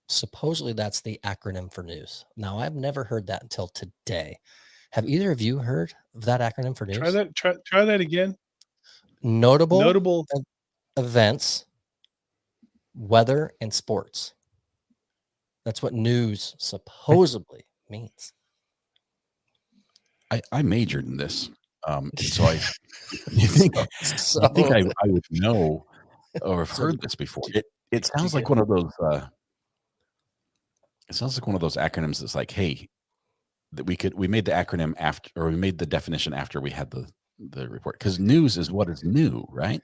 Speaker 2: Supposedly that's the acronym for news. Now, I've never heard that until today. Have either of you heard of that acronym for news?
Speaker 3: Try that again.
Speaker 2: Notable events, weather, and sports. That's what news supposedly means.
Speaker 1: I majored in this. So I think I would know or have heard this before. It sounds like one of those acronyms that's like, hey, that we made the acronym after, or we made the definition after we had the report, because news is what is new, right?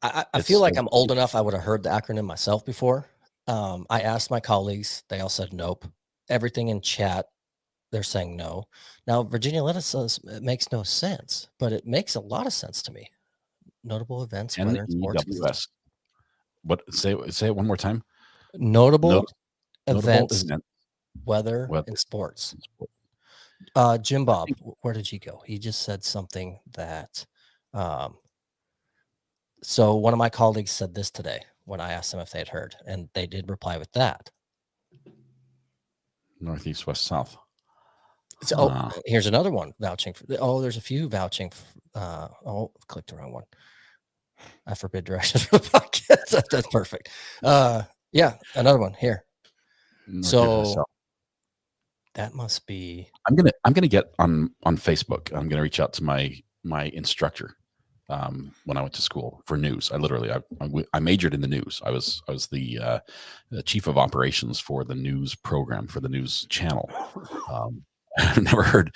Speaker 2: I feel like I'm old enough. I would have heard the acronym myself before. I asked my colleagues, they all said nope. Everything in chat, they're saying no. Now, Virginia Lettuce says it makes no sense, but it makes a lot of sense to me. Notable events, weather and sports.
Speaker 1: NEWS. What? Say it one more time.
Speaker 2: Notable
Speaker 1: Notable
Speaker 2: events,
Speaker 1: event.
Speaker 2: weather,
Speaker 1: Weather
Speaker 2: and sports.
Speaker 1: and sport.
Speaker 2: Jim Bob, where did he go? He just said something that. So one of my colleagues said this today when I asked them if they had heard, and they did reply with that.
Speaker 1: Northeast, west, south.
Speaker 2: So, here's another one vouching for. Oh, there's a few vouching. Clicked the wrong one. I forbid directions for the podcast. That's perfect. Yeah, another one here. So that must be.
Speaker 1: I'm gonna get on Facebook. I'm gonna reach out to my instructor when I went to school for news. I majored in the news. I was the chief of operations for the news program for the news channel. I never heard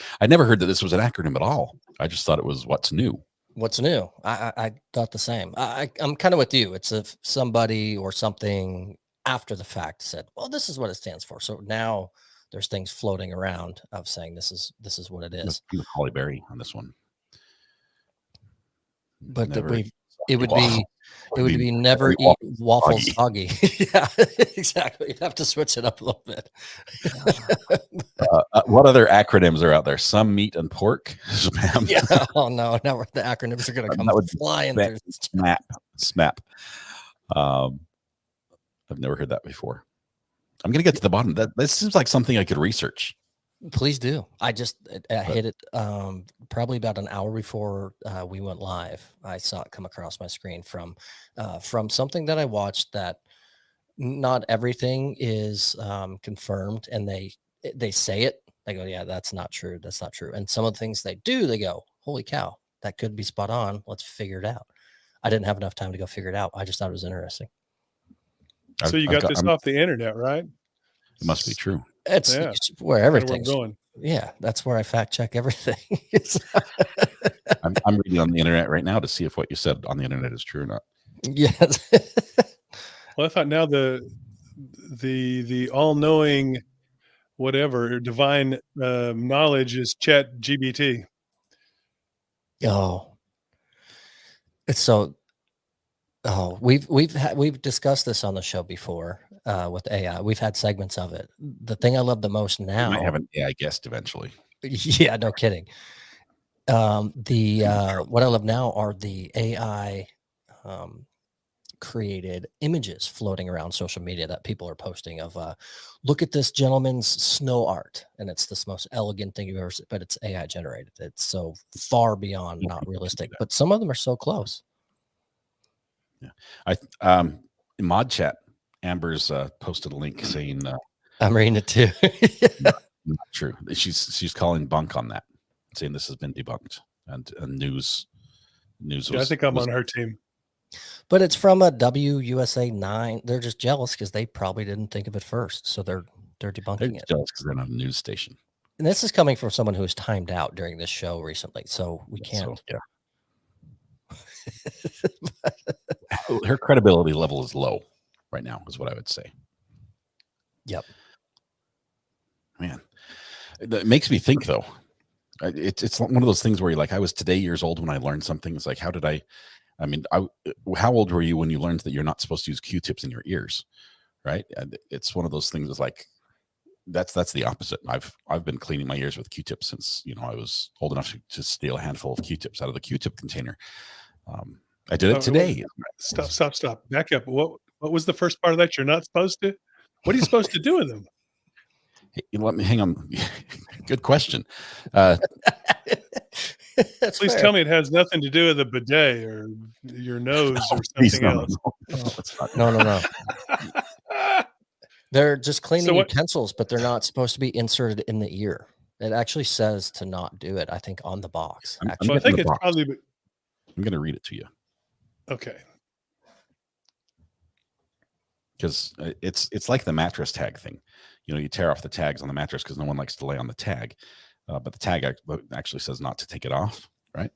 Speaker 1: that this was an acronym at all. I just thought it was what's new.
Speaker 2: What's new? I thought the same. I'm kind of with you. It's if somebody or something after the fact said, well, this is what it stands for. So now there's things floating around of saying this is what it is.
Speaker 1: Holly Berry on this one.
Speaker 2: But it would be never eat waffles soggy. Yeah, exactly. You'd have to switch it up a little bit.
Speaker 1: What other acronyms are out there? Some meat and pork. Spam.
Speaker 2: Yeah. Oh no, now the acronyms are going to come flying through.
Speaker 1: SMAP. I've never heard that before. I'm going to get to the bottom. This seems like something I could research.
Speaker 2: Please do. I hit it probably about an hour before we went live. I saw it come across my screen from something that I watched that not everything is confirmed, and they say it. They go, yeah, that's not true. That's not true. And some of the things they do, they go, holy cow, that could be spot on. Let's figure it out. I didn't have enough time to go figure it out. I just thought it was interesting.
Speaker 3: So you got this off the internet, right?
Speaker 1: It must be true.
Speaker 2: It's where everything's
Speaker 3: going.
Speaker 2: Yeah, that's where I fact check everything.
Speaker 1: I'm reading on the internet right now to see if what you said on the internet is true or not.
Speaker 2: Yes.
Speaker 3: Well, I thought now the all-knowing whatever divine knowledge is Chat GBT.
Speaker 2: Oh, it's so. Oh, we've discussed this on the show before with AI. We've had segments of it. The thing I love the most now.
Speaker 1: We might have an AI guest eventually.
Speaker 2: Yeah, no kidding. What I love now are the AI created images floating around social media that people are posting of look at this gentleman's snow art, and it's this most elegant thing you've ever seen, but it's AI generated. It's so far beyond not realistic, but some of them are so close.
Speaker 1: Yeah, in mod chat, Amber's posted a link saying
Speaker 2: I'm reading it too.
Speaker 1: not true. She's calling bunk on that, saying this has been debunked, and news.
Speaker 3: Yeah, I think I'm on her team.
Speaker 2: But it's from a WUSA 9. They're just jealous because they probably didn't think of it first, so they're debunking it.
Speaker 1: Jealous because they're not a news station.
Speaker 2: And this is coming from someone who was timed out during this show recently, so we can't.
Speaker 1: So, yeah. Her credibility level is low right now, is what I would say.
Speaker 2: Yep.
Speaker 1: Man, it makes me think though. It's one of those things where you're like, I was today years old when I learned something. It's like, how old were you when you learned that you're not supposed to use Q-tips in your ears? Right. And it's one of those things that's like, that's the opposite. I've been cleaning my ears with Q-tips since, I was old enough to steal a handful of Q-tips out of the Q-tip container. I did it today.
Speaker 3: Stop. Back up. What was the first part of that? You're not supposed to? What are you supposed to do with them?
Speaker 1: Hey, let me hang on. Good question.
Speaker 3: Please tell me it has nothing to do with a bidet or your nose or something else.
Speaker 2: No. They're just cleaning utensils, but they're not supposed to be inserted in the ear. It actually says to not do it, I think, on the box.
Speaker 3: I think it's probably.
Speaker 1: I'm going to read it to you.
Speaker 3: Okay.
Speaker 1: Because it's like the mattress tag thing. You tear off the tags on the mattress because no one likes to lay on the tag. But the tag actually says not to take it off, right?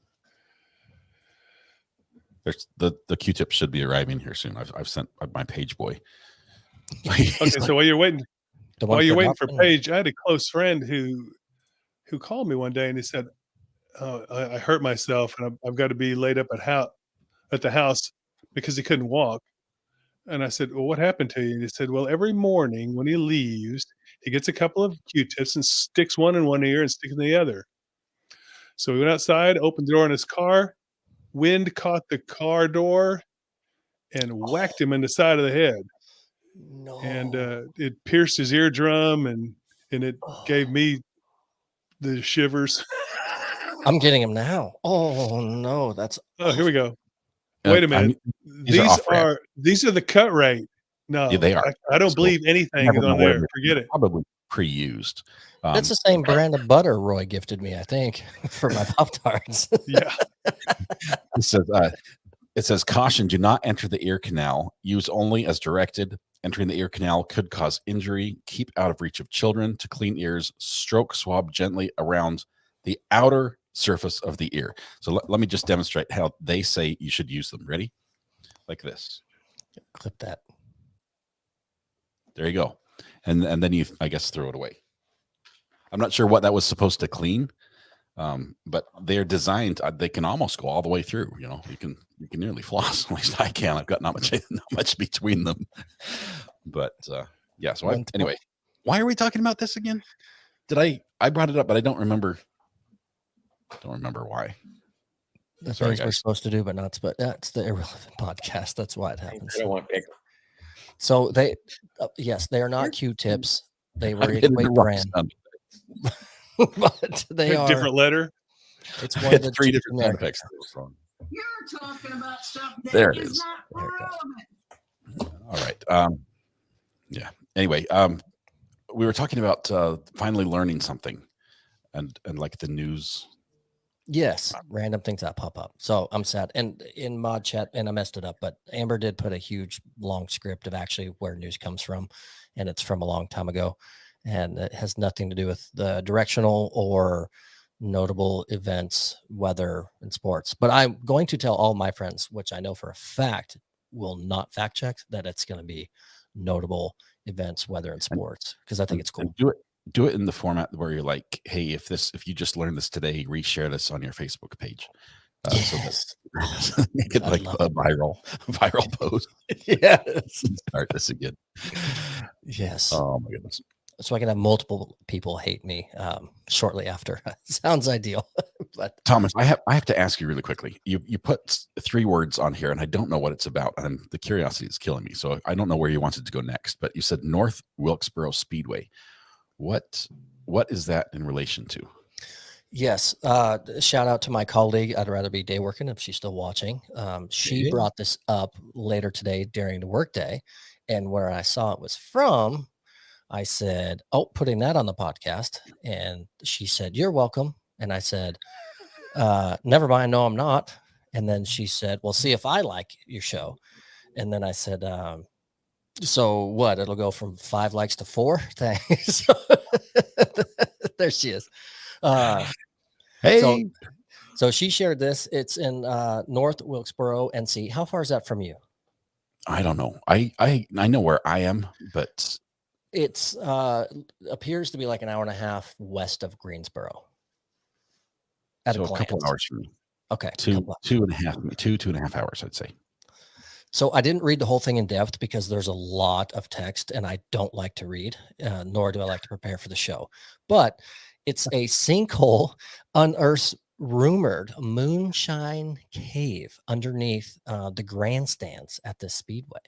Speaker 1: There's the Q-tip should be arriving here soon. I've sent my page boy
Speaker 3: Okay, so while you're waiting
Speaker 2: The one
Speaker 3: for
Speaker 2: adoption?
Speaker 3: Paige, I had a close friend who called me one day and he said, "Oh, I hurt myself and I've got to be laid up at the house because he couldn't walk." And I said, "Well, what happened to you?" And he said, "Well, every morning when he leaves, he gets a couple of Q-tips and sticks one in one ear and sticks in the other." So he went outside, opened the door in his car. Wind caught the car door and whacked him in the side of the head, and
Speaker 2: No.
Speaker 3: it pierced his eardrum, and it gave
Speaker 2: Oh,
Speaker 3: me the shivers.
Speaker 2: I'm getting him now. Oh no, that's
Speaker 3: Oh, here we go.
Speaker 1: Uh,
Speaker 3: Wait a
Speaker 1: I
Speaker 3: minute.
Speaker 1: mean, these are off brand.
Speaker 3: These are the cut rate.
Speaker 1: Yeah,
Speaker 3: No,
Speaker 1: they are.
Speaker 3: I don't
Speaker 1: So
Speaker 3: believe anything
Speaker 1: never
Speaker 3: is
Speaker 1: know
Speaker 3: on
Speaker 1: where
Speaker 3: there. Forget
Speaker 1: they're
Speaker 3: it.
Speaker 1: probably pre-used.
Speaker 2: That's the same brand of butter Roy gifted me, I think, for my Pop Tarts.
Speaker 3: Yeah.
Speaker 1: It says caution: do not enter the ear canal. Use only as directed. Entering the ear canal could cause injury. Keep out of reach of children. To clean ears, stroke swab gently around the outer surface of the ear. So let me just demonstrate how they say you should use them. Ready? Like this.
Speaker 2: Clip that.
Speaker 1: There you go. And then you, I guess, throw it away. I'm not sure what that was supposed to clean, but they're designed. They can almost go all the way through. You can nearly floss. At least I can. I've got not much between them. But yeah. So anyway, why are we talking about this again? I brought it up, but I don't remember. Don't remember why.
Speaker 2: The
Speaker 1: Sorry,
Speaker 2: things we're
Speaker 1: guys.
Speaker 2: supposed to do, but not. But that's the irrelevant podcast. That's why it happens.
Speaker 4: I don't want pickle.
Speaker 2: So they, yes, they are not Q-tips. They were
Speaker 1: I'm getting
Speaker 2: Equate
Speaker 1: the wrong
Speaker 2: brand,
Speaker 1: sound.
Speaker 2: but they are.
Speaker 3: Different letter.
Speaker 2: It's
Speaker 1: I
Speaker 2: one
Speaker 1: had
Speaker 2: of the
Speaker 1: 3
Speaker 2: two
Speaker 1: different sound
Speaker 2: generic
Speaker 1: effects. That was wrong.
Speaker 5: You're talking about stuff that
Speaker 1: There it
Speaker 5: is
Speaker 1: is.
Speaker 5: not
Speaker 2: There it goes.
Speaker 5: relevant.
Speaker 1: All right. Yeah. Anyway, we were talking about finally learning something, and like the news.
Speaker 2: Yes, random things that pop up. So I'm sad. And in mod chat, and I messed it up, but Amber did put a huge long script of actually where news comes from, and it's from a long time ago, and it has nothing to do with the directional or notable events, weather, and sports. But I'm going to tell all my friends, which I know for a fact will not fact check, that it's going to be notable events, weather, and sports, because I think it's cool.
Speaker 1: And do it in the format where you're like, hey, if you just learned this today, reshare this on your Facebook page.
Speaker 2: Yes.
Speaker 1: So that make it
Speaker 2: I
Speaker 1: like
Speaker 2: love
Speaker 1: a viral post.
Speaker 2: Yes.
Speaker 1: Start this again.
Speaker 2: Yes.
Speaker 1: Oh my goodness.
Speaker 2: So I can have multiple people hate me shortly after. Sounds ideal. But
Speaker 1: Thomas, I have to ask you really quickly. You put 3 words on here, and I don't know what it's about, and the curiosity is killing me. So I don't know where you wanted to go next, but you said North Wilkesboro Speedway. What is that in relation to?
Speaker 2: yes, shout out to my colleague. I'd rather be day working if she's still watching. She
Speaker 1: Yeah.
Speaker 2: brought this up later today during the workday, and where I saw it was from, I said, "Oh, putting that on the podcast," and she said, "You're welcome." And I said, "Never mind. No, I'm not." And then she said, "Well, see if I like your show." And then I said, "So what? It'll go from 5 likes to 4." Thanks. There she is.
Speaker 1: Hey,
Speaker 2: So she shared this. It's in North Wilkesboro, NC. How far is that from you?
Speaker 1: I don't know. I know where I am, but
Speaker 2: It's appears to be like an hour and a half west of Greensboro. At
Speaker 1: so
Speaker 2: a
Speaker 1: a couple
Speaker 2: glance.
Speaker 1: hours from me.
Speaker 2: Okay.
Speaker 1: 2.5 hours, I'd say.
Speaker 2: So I didn't read the whole thing in depth because there's a lot of text and I don't like to read, nor do I like to prepare for the show. But it's a sinkhole unearths rumored moonshine cave underneath the grandstands at the Speedway.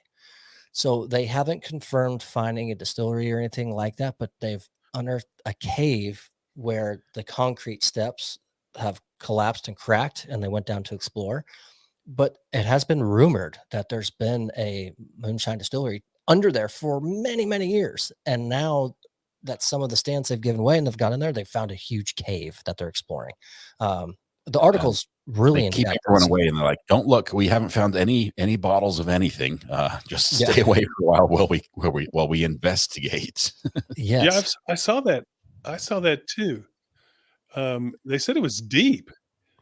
Speaker 2: So they haven't confirmed finding a distillery or anything like that, but they've unearthed a cave where the concrete steps have collapsed and cracked, and they went down to explore. But it has been rumored that there's been a moonshine distillery under there for many, many years. And now that some of the stands they've given away and they've got in there, they found a huge cave that they're exploring. The article's really
Speaker 1: They
Speaker 2: in
Speaker 1: keep
Speaker 2: depth.
Speaker 1: everyone away, and they're like, "Don't look. We haven't found any bottles of anything. Just
Speaker 2: Yeah.
Speaker 1: stay away for a while while we investigate."
Speaker 3: Yeah,
Speaker 2: Yes.
Speaker 3: I saw that. I saw that too. They said it was deep.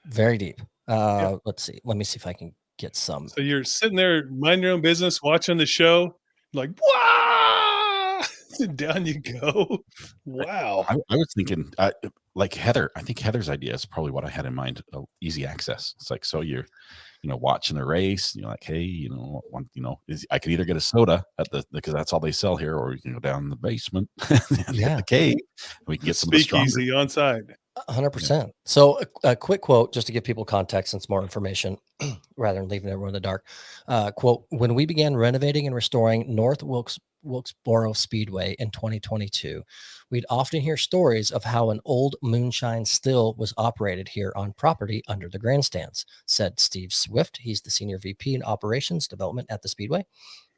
Speaker 2: Very deep.
Speaker 3: Yeah.
Speaker 2: Let's see. Let me see if I can get some.
Speaker 3: So you're sitting there minding your own business, watching the show, like, wow. Down you go. Wow.
Speaker 1: I was thinking, like Heather. I think Heather's idea is probably what I had in mind. Easy access. It's like, so you're, watching the race, and you're like, hey, I could either get a soda at because that's all they sell here, or you can go down in the basement and hit the cave. And we can get some of the stronger.
Speaker 3: Speakeasy on site.
Speaker 2: 100%. So a quick quote, just to give people context and some more information, rather than leaving everyone in the dark. Quote, when we began renovating and restoring North Wilkesboro Speedway in 2022, we'd often hear stories of how an old moonshine still was operated here on property under the grandstands, said Steve Swift. He's the Senior VP in Operations Development at the Speedway.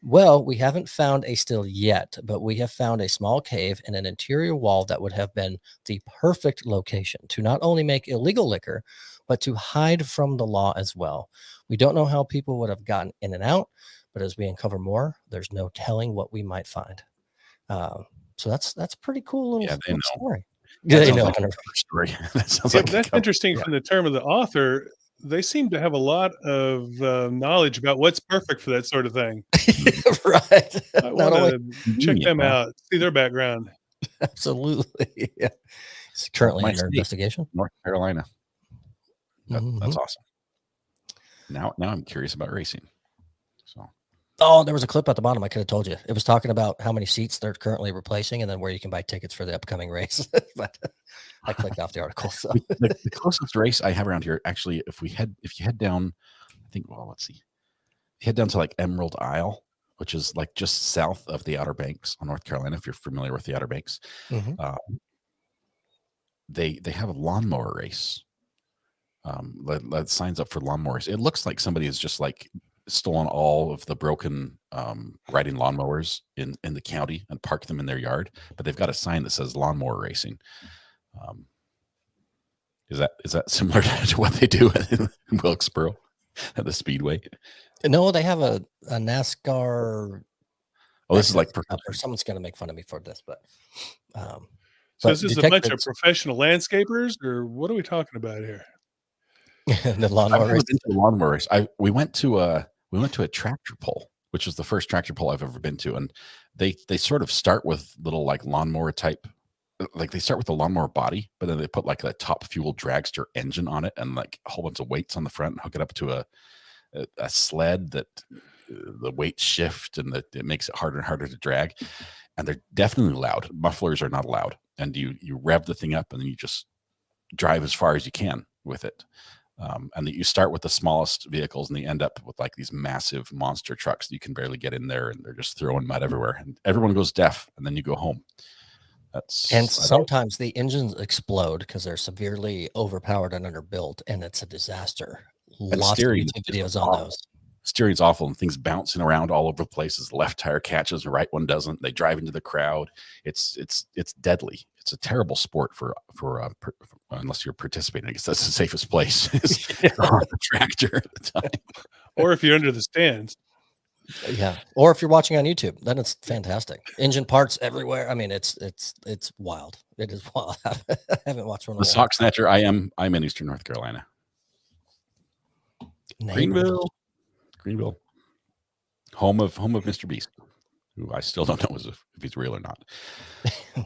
Speaker 2: Well, we haven't found a still yet, but we have found a small cave in an interior wall that would have been the perfect location to not only make illegal liquor, but to hide from the law as well. We don't know how people would have gotten in and out, but as we uncover more, there's no telling what we might find. So that's pretty cool little story.
Speaker 1: Yeah, they know. Like story. That sounds like
Speaker 3: that's interesting. From the term of the author, they seem to have a lot of knowledge about what's perfect for that sort of thing.
Speaker 2: Right.
Speaker 3: I want to check them out, see their background.
Speaker 2: Absolutely. Yeah. It's currently under investigation.
Speaker 1: North Carolina. That's awesome. Now I'm curious about racing. So.
Speaker 2: Oh, there was a clip at the bottom. I could have told you. It was talking about how many seats they're currently replacing and then where you can buy tickets for the upcoming race. But I clicked off the article. So
Speaker 1: the closest race I have around here, actually, if you head down, I think, let's see. If you head down to like Emerald Isle, which is like just south of the Outer Banks on North Carolina, if you're familiar with the Outer Banks, they have a lawnmower race. That signs up for lawnmowers. It looks like somebody has just like stolen all of the broken riding lawnmowers in the county and parked them in their yard, but they've got a sign that says lawnmower racing. Is that similar to what they do in Wilkesboro at the Speedway?
Speaker 2: No, they have a NASCAR.
Speaker 1: Oh, this is like
Speaker 2: or someone's going to make fun of me for this, but
Speaker 3: so this is a bunch of professional landscapers, or what are we talking about here?
Speaker 2: The lawnmower race.
Speaker 1: Lawnmower race. We went to a tractor pull, which was the first tractor pull I've ever been to, and they sort of start with little like lawnmower type, like they start with the lawnmower body, but then they put like a top fuel dragster engine on it and like a whole bunch of weights on the front and hook it up to a sled that the weights shift and it makes it harder and harder to drag. And they're definitely loud. Mufflers are not allowed, and you rev the thing up and then you just drive as far as you can with it. And that you start with the smallest vehicles and they end up with like these massive monster trucks that you can barely get in there, and they're just throwing mud everywhere, and everyone goes deaf, and then you go home.
Speaker 2: Sometimes the engines explode because they're severely overpowered and underbuilt, and it's a disaster. Lots of YouTube videos on those.
Speaker 1: Steering's awful, and things bouncing around all over the place as the left tire catches, the right one doesn't. They drive into the crowd. It's deadly. It's a terrible sport for unless you're participating. I guess that's the safest place on the tractor at the time.
Speaker 3: Or if you're under the stands.
Speaker 2: Yeah. Or if you're watching on YouTube, then it's fantastic. Engine parts everywhere. I mean, it's wild. It is wild. I haven't watched one.
Speaker 1: The Sock Snatcher. I'm in Eastern North Carolina. Greenville, home of Mr. Beast, who I still don't know if he's real or not.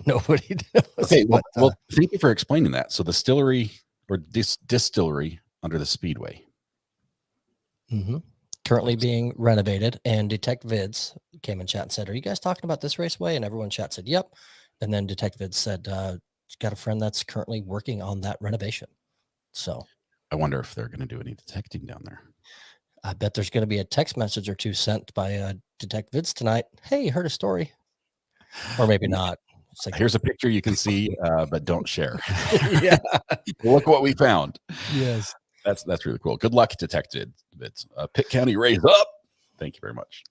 Speaker 2: Nobody knows.
Speaker 1: Okay, well, thank you for explaining that. So the distillery or distillery under the Speedway.
Speaker 2: Currently being renovated, and Detect Vids came in chat and said, "Are you guys talking about this raceway?" And everyone in chat said, "Yep." And then Detect Vids said, "Got a friend that's currently working on that renovation." So
Speaker 1: I wonder if they're going to do any detecting down there.
Speaker 2: I bet there's going to be a text message or two sent by Detect Vids tonight. Hey, heard a story, or maybe not. It's like,
Speaker 1: here's a picture you can see, but don't share.
Speaker 2: Yeah,
Speaker 1: look what we found.
Speaker 2: Yes.
Speaker 1: That's really cool. Good luck, Detected. It's Pitt County raise up. Thank you very much.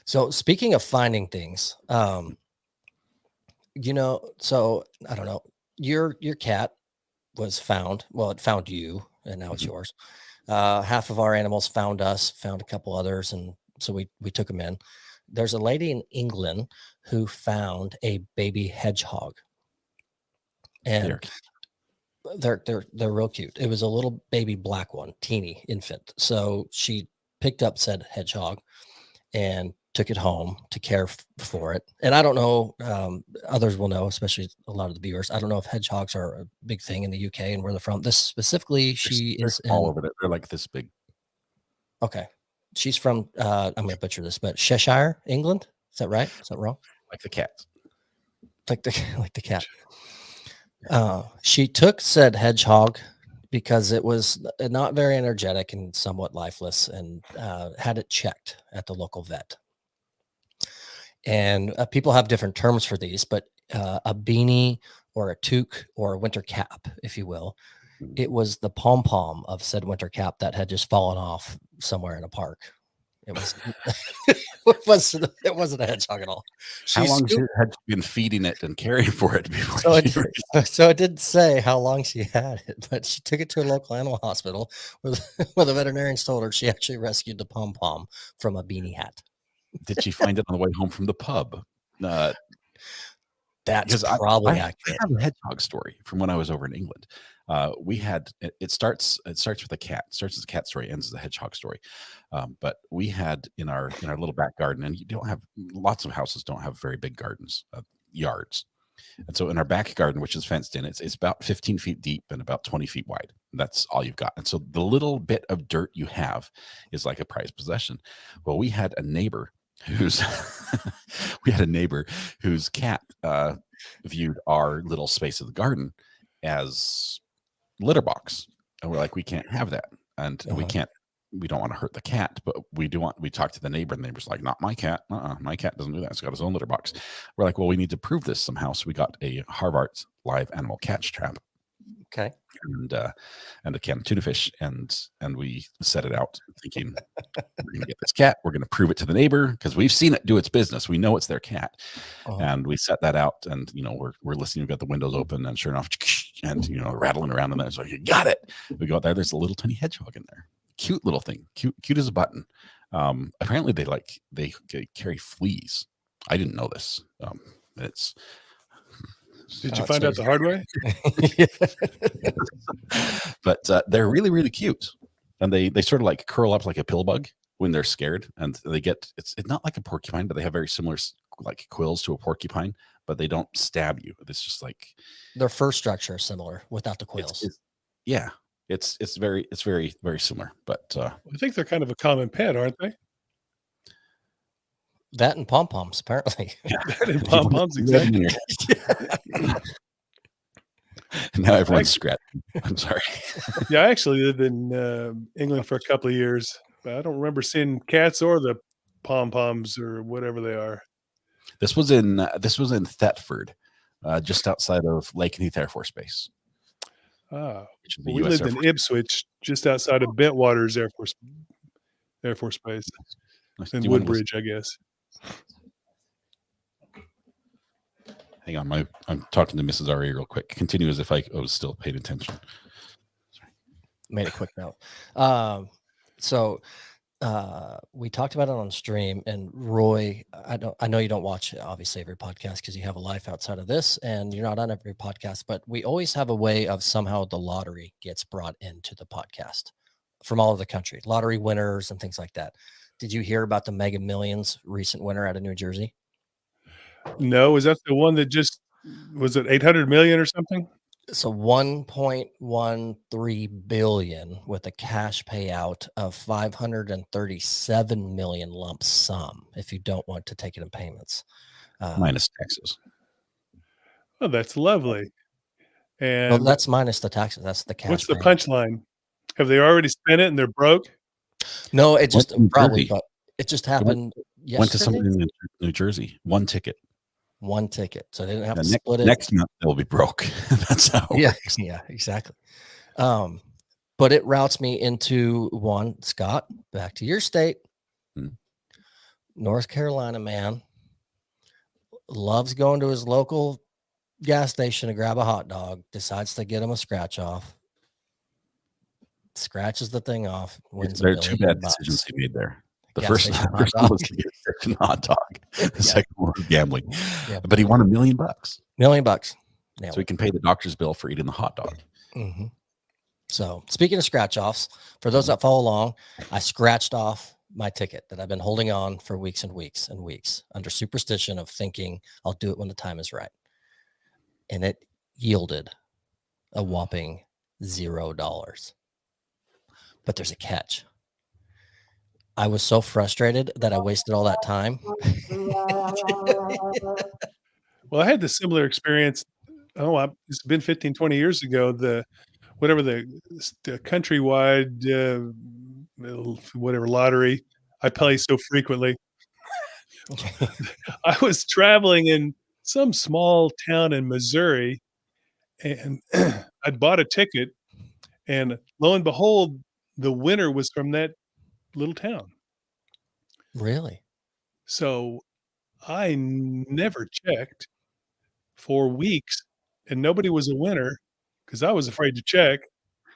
Speaker 2: So speaking of finding things, so I don't know, your cat was found. Well, it found you, and now it's yours. Half of our animals found us, found a couple others, and so we took them in. There's a lady in England who found a baby hedgehog, and they're real cute. It was a little baby black one, teeny infant. So she picked up said hedgehog and took it home to care for it. And I don't know, others will know, especially a lot of the viewers. I don't know if hedgehogs are a big thing in the UK and where they're from. This specifically,
Speaker 1: They're
Speaker 2: is
Speaker 1: small
Speaker 2: in,
Speaker 1: over there. They're like this big.
Speaker 2: okay. She's from, I'm going to butcher this, but Cheshire, England. Is that right? Is that wrong?
Speaker 1: Like the cats.
Speaker 2: Like the, like the cat. She took said hedgehog because it was not very energetic and somewhat lifeless, and had it checked at the local vet. And people have different terms for these, but a beanie or a toque or a winter cap, if you will, it was the pom-pom of said winter cap that had just fallen off somewhere in a park. It was it wasn't a hedgehog at all.
Speaker 1: How long had you been feeding it and caring for it before?
Speaker 2: So it didn't say how long she had it, but she took it to a local animal hospital where the veterinarians told her she actually rescued the pom-pom from a beanie hat.
Speaker 1: Did she find it on the way home from the pub?
Speaker 2: That's probably accurate.
Speaker 1: I have a hedgehog story from when I was over in England. We had it starts with a cat. It starts as a cat story, ends as a hedgehog story. But we had in our little back garden, and you don't have lots of houses don't have very big gardens, yards. And so in our back garden, which is fenced in, it's about 15 feet deep and about 20 feet wide. That's all you've got. And so the little bit of dirt you have is like a prized possession. Well, we had a neighbor whose cat viewed our little space of the garden as litter box, and we're like, we can't have that, and we don't want to hurt the cat, but we talked to the neighbor, and the neighbor's like, not my cat. My cat doesn't do that. It's got his own litter box. We're like, well, we need to prove this somehow. So we got a Harvart's live animal catch trap.
Speaker 2: Okay.
Speaker 1: And a can of tuna fish, and we set it out thinking we're gonna get this cat, we're gonna prove it to the neighbor because we've seen it do its business, we know it's their cat. And we set that out, and we're listening, we've got the windows open, and sure enough, and rattling around in there, so you got it. We go out there's a little tiny hedgehog in there, cute little thing, cute as a button. Apparently they carry fleas. I didn't know this.
Speaker 3: Did you find out the hard way?
Speaker 1: But they're really, really cute, and they sort of like curl up like a pill bug when they're scared, and they get it's not like a porcupine, but they have very similar like quills to a porcupine, but they don't stab you. It's just like
Speaker 2: their fur structure is similar without the quills.
Speaker 1: It's very very similar, but
Speaker 3: I think they're kind of a common pet, aren't they?
Speaker 2: That and pom-poms, apparently.
Speaker 3: That and pom-poms, exactly.
Speaker 1: Now everyone's scratching. I'm sorry.
Speaker 3: Yeah, I actually lived in England for a couple of years, but I don't remember seeing cats or the pom-poms or whatever they are.
Speaker 1: This was in Thetford, just outside of Lakenheath Air Force Base.
Speaker 3: We lived in Ipswich, just outside of Bentwaters Air Force Base, in Woodbridge, I guess.
Speaker 1: Hang on, I'm talking to Mrs. Ari real quick. Continue as if I was still paying attention.
Speaker 2: Sorry. Made a quick note. We talked about it on stream, and Roy, I know you don't watch obviously every podcast because you have a life outside of this, and you're not on every podcast, but we always have a way of somehow the lottery gets brought into the podcast from all over the country, lottery winners and things like that. Did you hear about the Mega Millions recent winner out of New Jersey?
Speaker 3: No, is that the one that just was it 800 million or something?
Speaker 2: So 1.13 billion with a cash payout of 537 million lump sum if you don't want to take it in payments.
Speaker 1: Minus taxes.
Speaker 3: Oh, that's lovely. And
Speaker 2: well, that's minus the taxes. That's the cash.
Speaker 3: What's the punchline? Have they already spent it and they're broke?
Speaker 2: No, it just probably, but it just happened yesterday.
Speaker 1: Went to somebody in New Jersey. One ticket.
Speaker 2: So they didn't have to split it.
Speaker 1: Next month they'll be broke. That's how.
Speaker 2: Yeah, exactly. But it routes me into one, Scott, back to your state. North Carolina man loves going to his local gas station to grab a hot dog, decides to get him a scratch off, scratches the thing off, wins
Speaker 1: There are two bad decisions he made there. The first one was to get a hot dog. The second one was gambling. Yeah, but he won $1 million. $1
Speaker 2: million.
Speaker 1: So he can pay the doctor's bill for eating the hot dog.
Speaker 2: Mm-hmm. So speaking of scratch offs, for those that follow along, I scratched off my ticket that I've been holding on for weeks and weeks and weeks under superstition of thinking I'll do it when the time is right. And it yielded a whopping $0. But there's a catch. I was so frustrated that I wasted all that time.
Speaker 3: Well, I had the similar experience. It's been 15, 20 years ago. The countrywide, whatever lottery I play so frequently. I was traveling in some small town in Missouri, and I'd bought a ticket, and lo and behold, the winner was from that little town.
Speaker 2: Really?
Speaker 3: So I never checked for weeks, and nobody was a winner because I was afraid to check,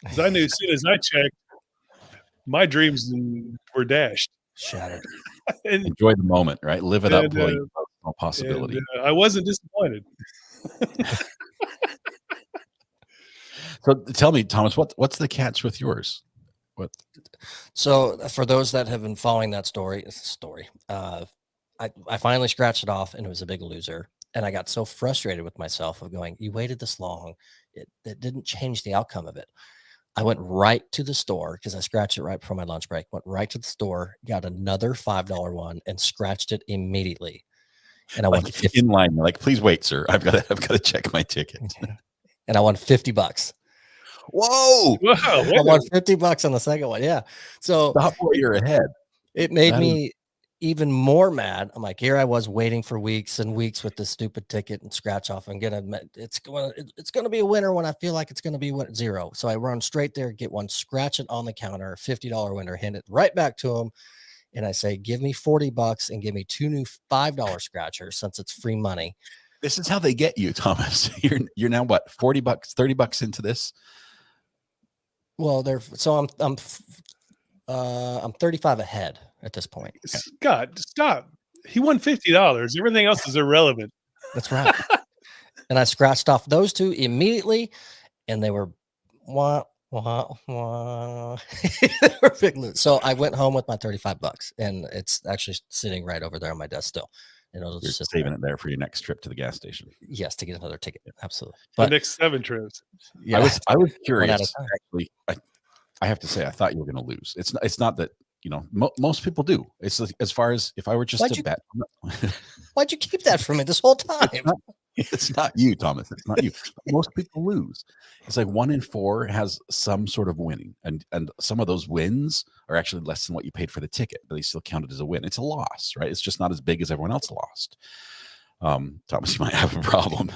Speaker 3: because I knew as soon as I checked, my dreams were dashed.
Speaker 2: Shattered.
Speaker 3: And
Speaker 1: Enjoy the moment, right? Live it up
Speaker 3: And,
Speaker 1: while you have no possibility.
Speaker 3: I wasn't disappointed.
Speaker 1: So tell me, Thomas, what's the catch with yours? What?
Speaker 2: So for those that have been following that story, I finally scratched it off, and it was a big loser. And I got so frustrated with myself of going, you waited this long. It didn't change the outcome of it. I went right to the store because I scratched it right before my lunch break. Went right to the store, got another $5 one, and scratched it immediately. And I won
Speaker 1: Like
Speaker 2: 50,
Speaker 1: in line, you're like, please wait, sir. I've got to check my ticket.
Speaker 2: and I won $50.
Speaker 1: Whoa!
Speaker 3: Wow,
Speaker 2: I won $50 on the second one. Yeah. So
Speaker 1: Stop where you're ahead.
Speaker 2: it made
Speaker 1: That is-
Speaker 2: me even more mad. I'm like, here I was waiting for weeks and weeks with this stupid ticket and scratch off, and it's going to be a winner when I feel like it's going to be zero. So I run straight there, get one, scratch it on the counter, $50 winner, hand it right back to him. And I say, give me $40 and give me 2 new $5 scratchers since it's free money.
Speaker 1: This is how they get you, Thomas. You're now what, $40, $30 into this?
Speaker 2: Well, I'm 35 ahead at this point.
Speaker 3: Scott, stop. He won $50. Everything else is irrelevant.
Speaker 2: That's right. And I scratched off those 2 immediately, and they were wah, wah, wah. They were big loot. So I went home with my $35, and it's actually sitting right over there on my desk still. And it'll
Speaker 1: You're
Speaker 2: just sit
Speaker 1: saving
Speaker 2: there.
Speaker 1: it there for your next trip to the gas station.
Speaker 2: Yes, to get another ticket. Absolutely.
Speaker 3: The
Speaker 2: But
Speaker 3: next 7 trips.
Speaker 2: yeah,
Speaker 1: I was
Speaker 2: one at a
Speaker 1: curious.
Speaker 2: time.
Speaker 1: Actually, I have to say, I thought you were going to lose. It's not that, most people do. It's like, as far as if I were just
Speaker 2: Why'd
Speaker 1: to
Speaker 2: you-
Speaker 1: bet.
Speaker 2: Why'd you keep that from me this whole time?
Speaker 1: It's not you, Thomas. It's not you. Most people lose. It's like 1 in 4 has some sort of winning, and some of those wins are actually less than what you paid for the ticket, but they still counted as a win. It's a loss, right? It's just not as big as everyone else lost. Thomas, you might have a problem.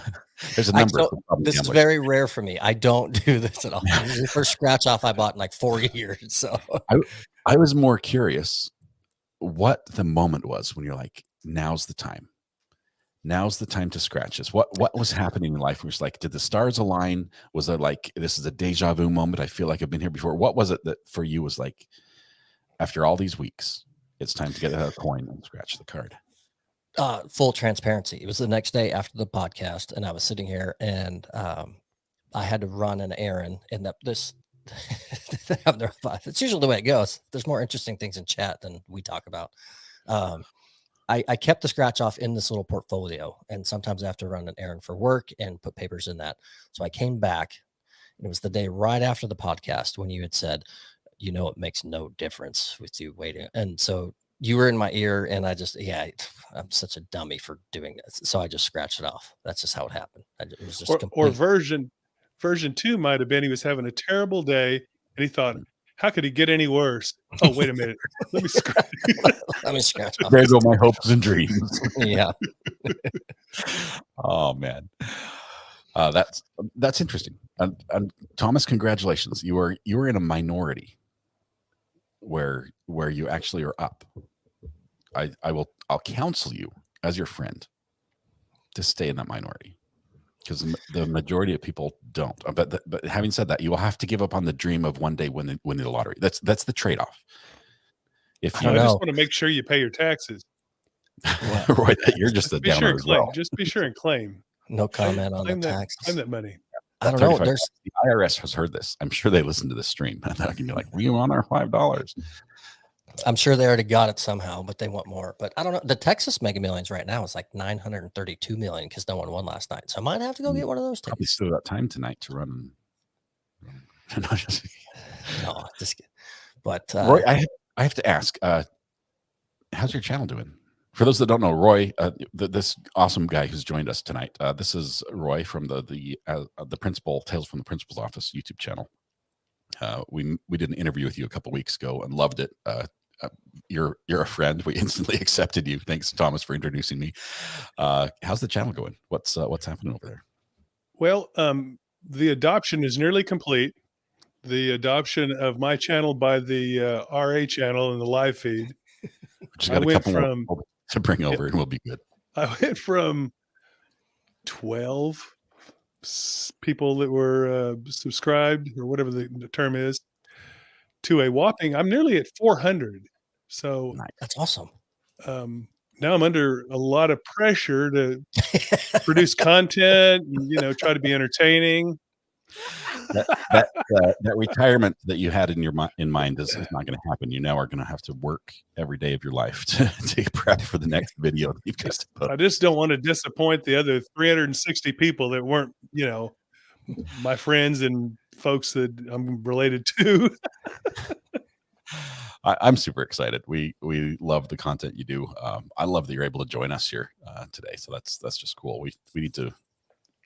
Speaker 1: There's a number.
Speaker 2: This is very rare for me. I don't do this at all. This is the first scratch off I bought in like 4 years. So
Speaker 1: I was more curious what the moment was when you're like, now's the time. Now's the time to scratch this. What was happening in life? It was like, did the stars align? Was it like, this is a deja vu moment? I feel like I've been here before. What was it that for you was like, after all these weeks, it's time to get a coin and scratch the card?
Speaker 2: Full transparency. It was the next day after the podcast, and I was sitting here, and I had to run an errand, and it's usually the way it goes. There's more interesting things in chat than we talk about. I kept the scratch off in this little portfolio, and sometimes I have to run an errand for work and put papers in that. So I came back, and it was the day right after the podcast when you had said, it makes no difference with you waiting. And so you were in my ear, and I'm such a dummy for doing this. So I just scratched it off. That's just how it happened. It was just
Speaker 3: Or version 2 might have been he was having a terrible day, and he thought, how could he get any worse? Oh, wait a minute. Let me scratch.
Speaker 2: Let me scratch off.
Speaker 1: There go my hopes and dreams.
Speaker 2: Yeah.
Speaker 1: Oh man, that's interesting. And Thomas, congratulations. You were in a minority where you actually are up. I'll counsel you as your friend to stay in that minority, because the majority of people don't. But having said that, you will have to give up on the dream of one day winning the lottery. That's the trade-off. If
Speaker 3: I
Speaker 1: you
Speaker 3: just want to make sure you pay your taxes.
Speaker 1: Roy, you're just a
Speaker 3: Be sure
Speaker 1: downer
Speaker 3: and
Speaker 1: as
Speaker 3: claim.
Speaker 1: well.
Speaker 3: Just be sure and claim.
Speaker 2: No comment on the
Speaker 3: Claim
Speaker 2: taxes.
Speaker 3: that money.
Speaker 2: I don't know.
Speaker 1: The IRS has heard this. I'm sure they listen to this stream. They're going to be like, we want our $5.
Speaker 2: I'm sure they already got it somehow, but they want more. But I don't know. The Texas Mega Millions right now is like 932 million because no one won last night. So I might have to go get one of those
Speaker 1: Probably
Speaker 2: tickets.
Speaker 1: still got time tonight to run. No, just-
Speaker 2: No, just kidding. But
Speaker 1: Roy, I have to ask, how's your channel doing? For those that don't know, Roy, this awesome guy who's joined us tonight, this is Roy from the principal Tales from the Principal's Office YouTube channel. We did an interview with you a couple weeks ago and loved it. You're a friend. We instantly accepted you. Thanks, Thomas, for introducing me. How's the channel going? What's happening over there?
Speaker 3: Well, the adoption is nearly complete. The adoption of my channel by the RA channel in the live feed.
Speaker 1: Just
Speaker 3: I
Speaker 1: got a
Speaker 3: went
Speaker 1: couple more
Speaker 3: from
Speaker 1: people to bring over, and we'll be good.
Speaker 3: I went from 12 people that were subscribed, or whatever the term is, to a whopping. I'm nearly at 400. So
Speaker 1: Nice.
Speaker 2: that's awesome.
Speaker 3: now I'm under a lot of pressure to produce content and try to be entertaining.
Speaker 1: That retirement that you had in mind is not going to happen. You now are going to have to work every day of your life to prep for the next video that you've just put.
Speaker 3: I just don't want to disappoint the other 360 people that weren't, my friends and folks that I'm related to.
Speaker 1: I'm super excited. We love the content you do. I love that you're able to join us here today. So that's just cool. We need to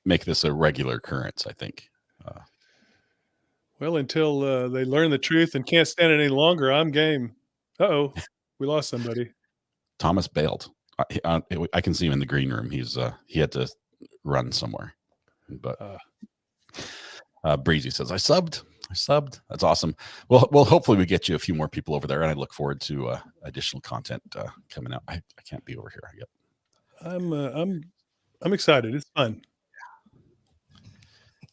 Speaker 1: make this a regular occurrence, I think.
Speaker 3: Well, until they learn the truth and can't stand it any longer, I'm game. Uh-oh, we lost somebody.
Speaker 1: Thomas bailed. I can see him in the green room. He had to run somewhere. But Breezy says, I subbed. That's awesome. Well, hopefully we get you a few more people over there, and I look forward to additional content coming out. I can't be over here yet.
Speaker 3: I'm excited. It's fun.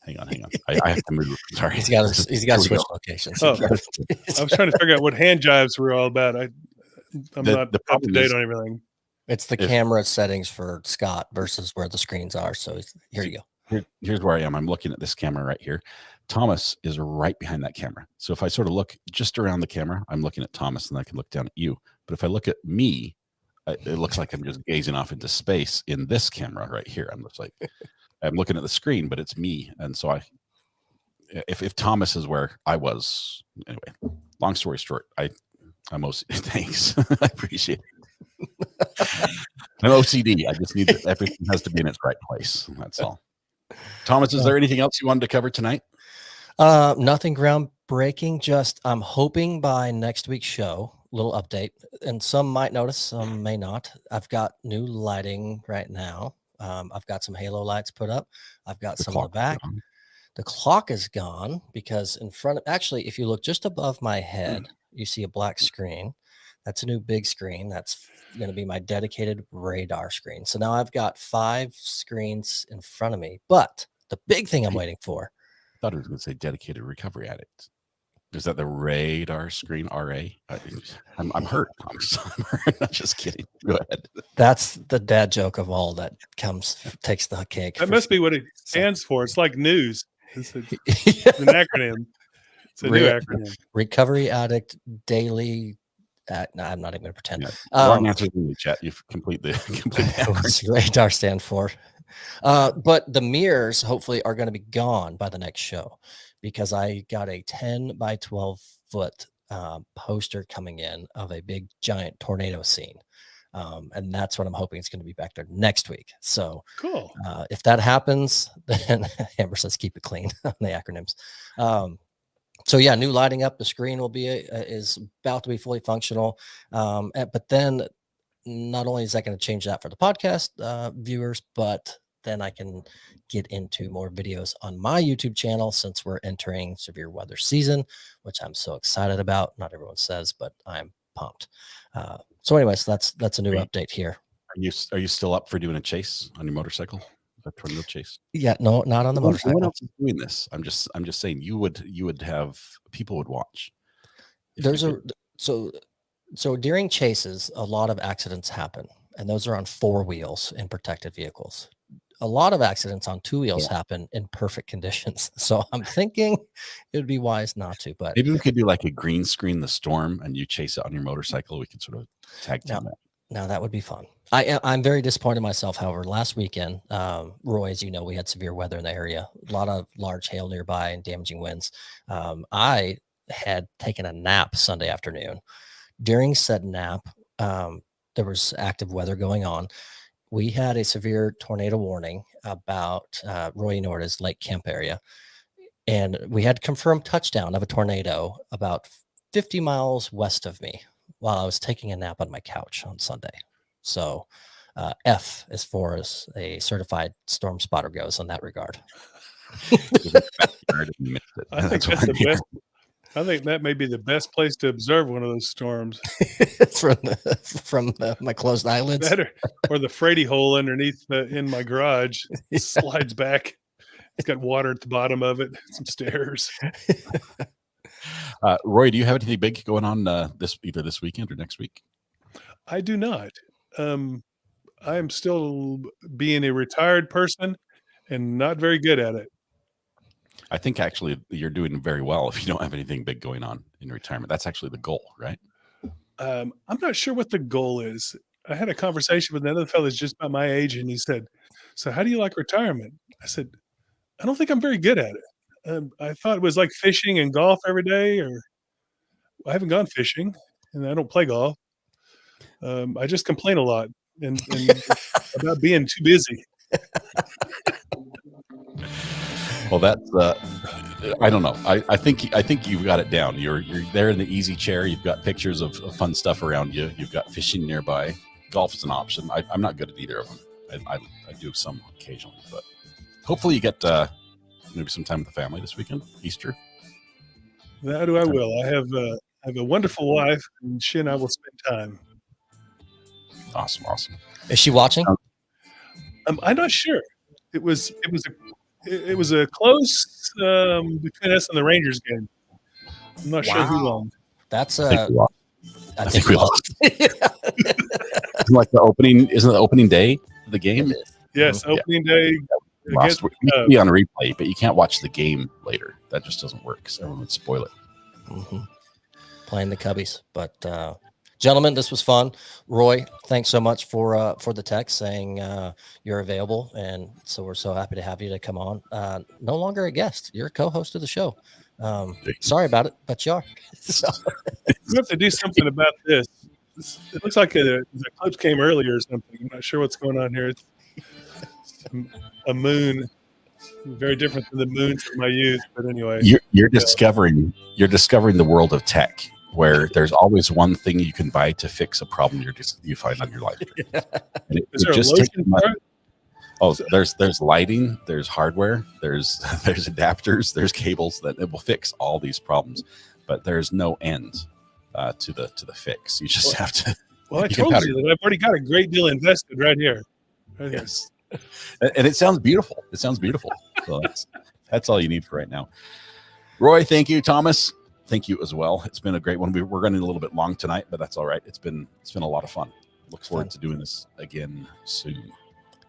Speaker 1: Hang on. I have to move. Sorry.
Speaker 2: He's got to switch locations.
Speaker 3: Oh, I was trying to figure out what hand jives were all about. I'm not up to date on everything.
Speaker 2: It's the camera settings for Scott versus where the screens are. So here you go.
Speaker 1: Here's where I am. I'm looking at this camera right here. Thomas is right behind that camera. So if I sort of look just around the camera, I'm looking at Thomas, and I can look down at you. But if I look at me, it looks like I'm just gazing off into space in this camera right here. I'm just like, I'm looking at the screen, but it's me. And so if Thomas is where I was, anyway, long story short, thanks. I appreciate it. I'm OCD. I just need everything has to be in its right place. That's all. Thomas, is there anything else you wanted to cover tonight?
Speaker 2: Nothing groundbreaking. Just I'm hoping by next week's show, little update, and some might notice, some may not. I've got new lighting right now. I've got some halo lights put up. I've got some in the back. The clock is gone because in front of, actually, if you look just above my head, you see a black screen. That's a new big screen. That's going to be my dedicated radar screen. So now I've got 5 screens in front of me. But the big thing I'm waiting for.
Speaker 1: I thought it was going to say dedicated recovery addict. Is that the radar screen? RA? I'm hurt. I'm hurt. Just kidding. Go ahead.
Speaker 2: That's the dad joke of all that takes the cake.
Speaker 3: That must be what it stands for. It's like news. It's an acronym. It's a new acronym.
Speaker 2: Recovery Addict Daily. No, I'm not even going to pretend.
Speaker 1: Yeah. Wrong answer in the chat. You've complete
Speaker 2: What's radar stand for? But the mirrors hopefully are going to be gone by the next show because I got a 10 by 12 foot poster coming in of a big giant tornado scene. And that's what I'm hoping is going to be back there next week. So
Speaker 3: cool.
Speaker 2: If that happens, then Amber says keep it clean on the acronyms. So yeah, new lighting up. The screen will be is about to be fully functional. But then not only is that going to change that for the podcast viewers, but then I can get into more videos on my YouTube channel since we're entering severe weather season, which I'm so excited about. Not everyone says, but I'm pumped. So anyways, that's a new update here.
Speaker 1: Are you still up for doing a chase on your motorcycle? A tornado chase?
Speaker 2: Yeah, no, not on the motorcycle.
Speaker 1: No one else is doing this. I'm just saying you would have people would watch.
Speaker 2: So during chases, a lot of accidents happen, and those are on 4 wheels in protected vehicles. a lot of accidents on two wheels happen in perfect conditions. So I'm thinking it would be wise not to. But
Speaker 1: maybe we could do like a green screen the storm, and you chase it on your motorcycle. We can sort of tag team that.
Speaker 2: now that would be fun. I'm very disappointed in myself. However, last weekend, Roy, as you know, we had severe weather in the area, a lot of large hail nearby and damaging winds. I had taken a nap Sunday afternoon. During said nap, there was active weather going on. We had a severe tornado warning about Roy Norda's Lake Kemp area. And we had confirmed touchdown of a tornado about 50 miles west of me while I was taking a nap on my couch on Sunday. So F as far as a certified storm spotter goes in that regard.
Speaker 3: I think that's the best. I think that may be the best place to observe one of those storms.
Speaker 2: from my closed eyelids.
Speaker 3: Better, or the Frady hole underneath in my garage slides back. It's got water at the bottom of it, some stairs.
Speaker 1: Roy, do you have anything big going on either this weekend or next week?
Speaker 3: I do not. I am still being a retired person and not very good at it.
Speaker 1: I think actually you're doing very well if you don't have anything big going on in retirement. That's actually the goal, right?
Speaker 3: I'm not sure what the goal is. I had a conversation with another fellow that's just about my age, and he said, "So how do you like retirement?" I said, "I don't think I'm very good at it. I thought it was like fishing and golf every day, or I haven't gone fishing, and I don't play golf. I just complain a lot and about being too busy."
Speaker 1: Well, that's I don't know. I think you've got it down. You're there in the easy chair. You've got pictures of fun stuff around you. You've got fishing nearby. Golf is an option. I'm not good at either of them. I do some occasionally, but hopefully you get maybe some time with the family this weekend, Easter.
Speaker 3: That I will. I have a wonderful wife, and she and I will spend time.
Speaker 1: Awesome.
Speaker 2: Is she watching?
Speaker 3: I'm not sure. It was a close between us and the Rangers game. I'm not sure who won.
Speaker 2: That's
Speaker 1: I think we lost. Like the opening, isn't it the opening day of the game?
Speaker 3: Yes, opening day.
Speaker 1: Last week. You can be on a replay, but you can't watch the game later. That just doesn't work because everyone would spoil it.
Speaker 2: Mm-hmm. Playing the Cubbies, but gentlemen, this was fun. Roy, thanks so much for the text saying you're available, and so we're so happy to have you to come on. No longer a guest, you're a co-host of the show. Sorry about it, but you are. So.
Speaker 3: We have to do something about this. It looks like the clips came earlier or something. I'm not sure what's going on here. It's a moon, very different than the moons of my youth. But anyway,
Speaker 1: you're discovering the world of tech, where there's always one thing you can buy to fix a problem you find on your life.
Speaker 3: Is there a lotion part?
Speaker 1: Oh, there's lighting, there's hardware, there's adapters, there's cables that it will fix all these problems, but there's no end to the fix. You just have to.
Speaker 3: Well, I told you that I've already got a great deal invested right here.
Speaker 1: Yes, and it sounds beautiful. So that's all you need for right now. Roy, thank you. Thomas, thank you as well. It's been a great one. We're running a little bit long tonight, but that's all right. It's been a lot of fun. Look forward to doing this again soon.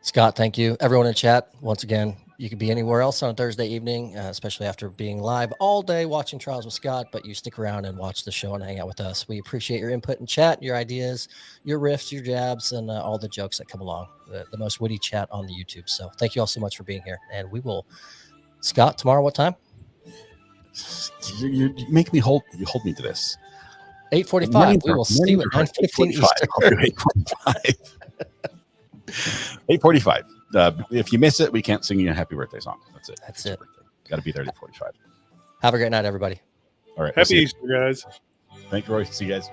Speaker 2: Scott, thank you. Everyone in chat, once again, you could be anywhere else on a Thursday evening, especially after being live all day watching Trials with Scott, but you stick around and watch the show and hang out with us. We appreciate your input in chat, your ideas, your riffs, your jabs, and all the jokes that come along. The most witty chat on the YouTube. So thank you all so much for being here. And we will, Scott, tomorrow, what time?
Speaker 1: You make me hold me to this.
Speaker 2: 8:45. We will see you at 9:15 Eastern.
Speaker 1: 8:45. If you miss it, we can't sing you a happy birthday song. That's it. Got to be there at 8:45.
Speaker 2: Have a great night, everybody.
Speaker 1: All right.
Speaker 3: Happy Easter, guys.
Speaker 1: Thank you, Roy. See you guys.